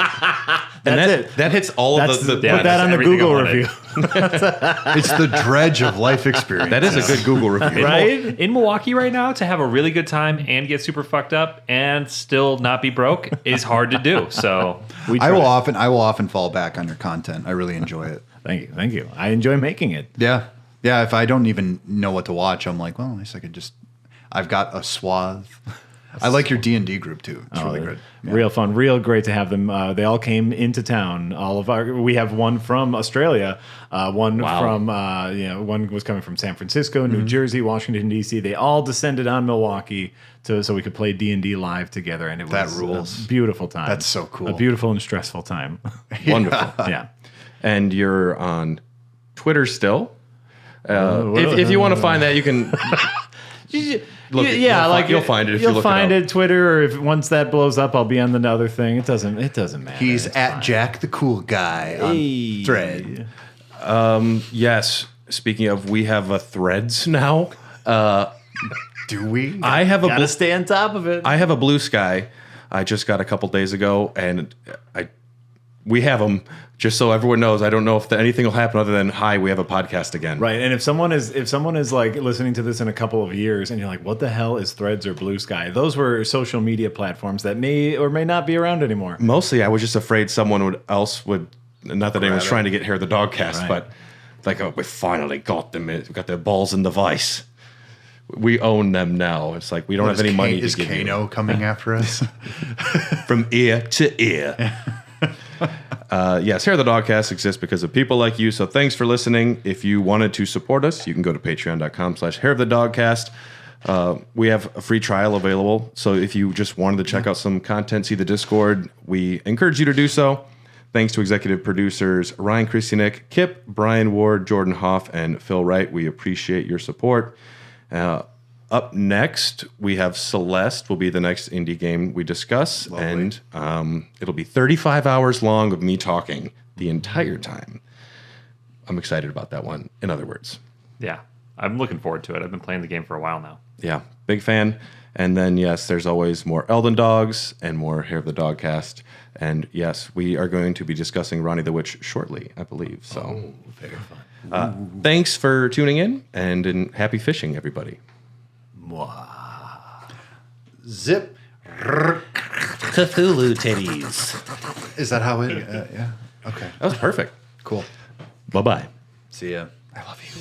That hits all of the put that on the Google review. It's the Dredge of life experience. That is a good Google review. Right? In Milwaukee right now, to have a really good time and get super fucked up and still not be broke is hard to do. So I will often fall back on your content. I really enjoy it. Thank you. I enjoy making it. Yeah. If I don't even know what to watch, I'm like, well, at least I could I've got a swath. I like your D&D group too. It's really good. Yeah. Real fun, real great to have them. They all came into town. We have one from Australia, one from one was coming from San Francisco, New Jersey, Washington D.C. They all descended on Milwaukee so we could play D&D live together, and it was rules. A beautiful time. That's so cool. A beautiful and stressful time. Wonderful. Yeah. And you're on Twitter still. If you want to find that, you can. You'll find it. You'll find it. Twitter, or if once that blows up, I'll be on the other thing. It doesn't matter. He's at fine. Jack the Cool Guy on Thread. Yes. Speaking of, we have a Threads now. Do we? I have gotta stay on top of it. I have a Blue Sky. I just got a couple days ago, and we have them. Just so everyone knows, I don't know if anything will happen other than, hi, we have a podcast again. Right, and if someone is like listening to this in a couple of years, and you're like, what the hell is Threads or Blue Sky? Those were social media platforms that may or may not be around anymore. Mostly, I was just afraid someone else would. Not that anyone's trying to get Hair the Dogcast, right. But like, oh, we finally got them. We got their balls in the vice. We own them now. It's like we don't have any money to give you. Is Kano coming after us? From ear to ear. Yes, Hair the Dogcast exists because of people like you. So thanks for listening. If you wanted to support us, you can go to patreon.com/hairofthedogcast. We have a free trial available. So if you just wanted to check out some content, see the Discord, we encourage you to do so. Thanks to executive producers Ryan Christianik, Kip, Brian Ward, Jordan Hoff, and Phil Wright. We appreciate your support. Up next, we have Celeste will be the next indie game we discuss. Lovely. And it'll be 35 hours long of me talking the entire time. I'm excited about that one, in other words. Yeah, I'm looking forward to it. I've been playing the game for a while now. Yeah, big fan. And then, yes, there's always more Elden Dogs and more Hair of the Dogcast. And, yes, we are going to be discussing Ronnie the Witch shortly, I believe. So, very fun. Thanks for tuning in, and happy fishing, everybody. Zip. Cthulhu titties. Is that how it? Yeah. Okay. That was perfect. Cool. Bye-bye. See ya. I love you.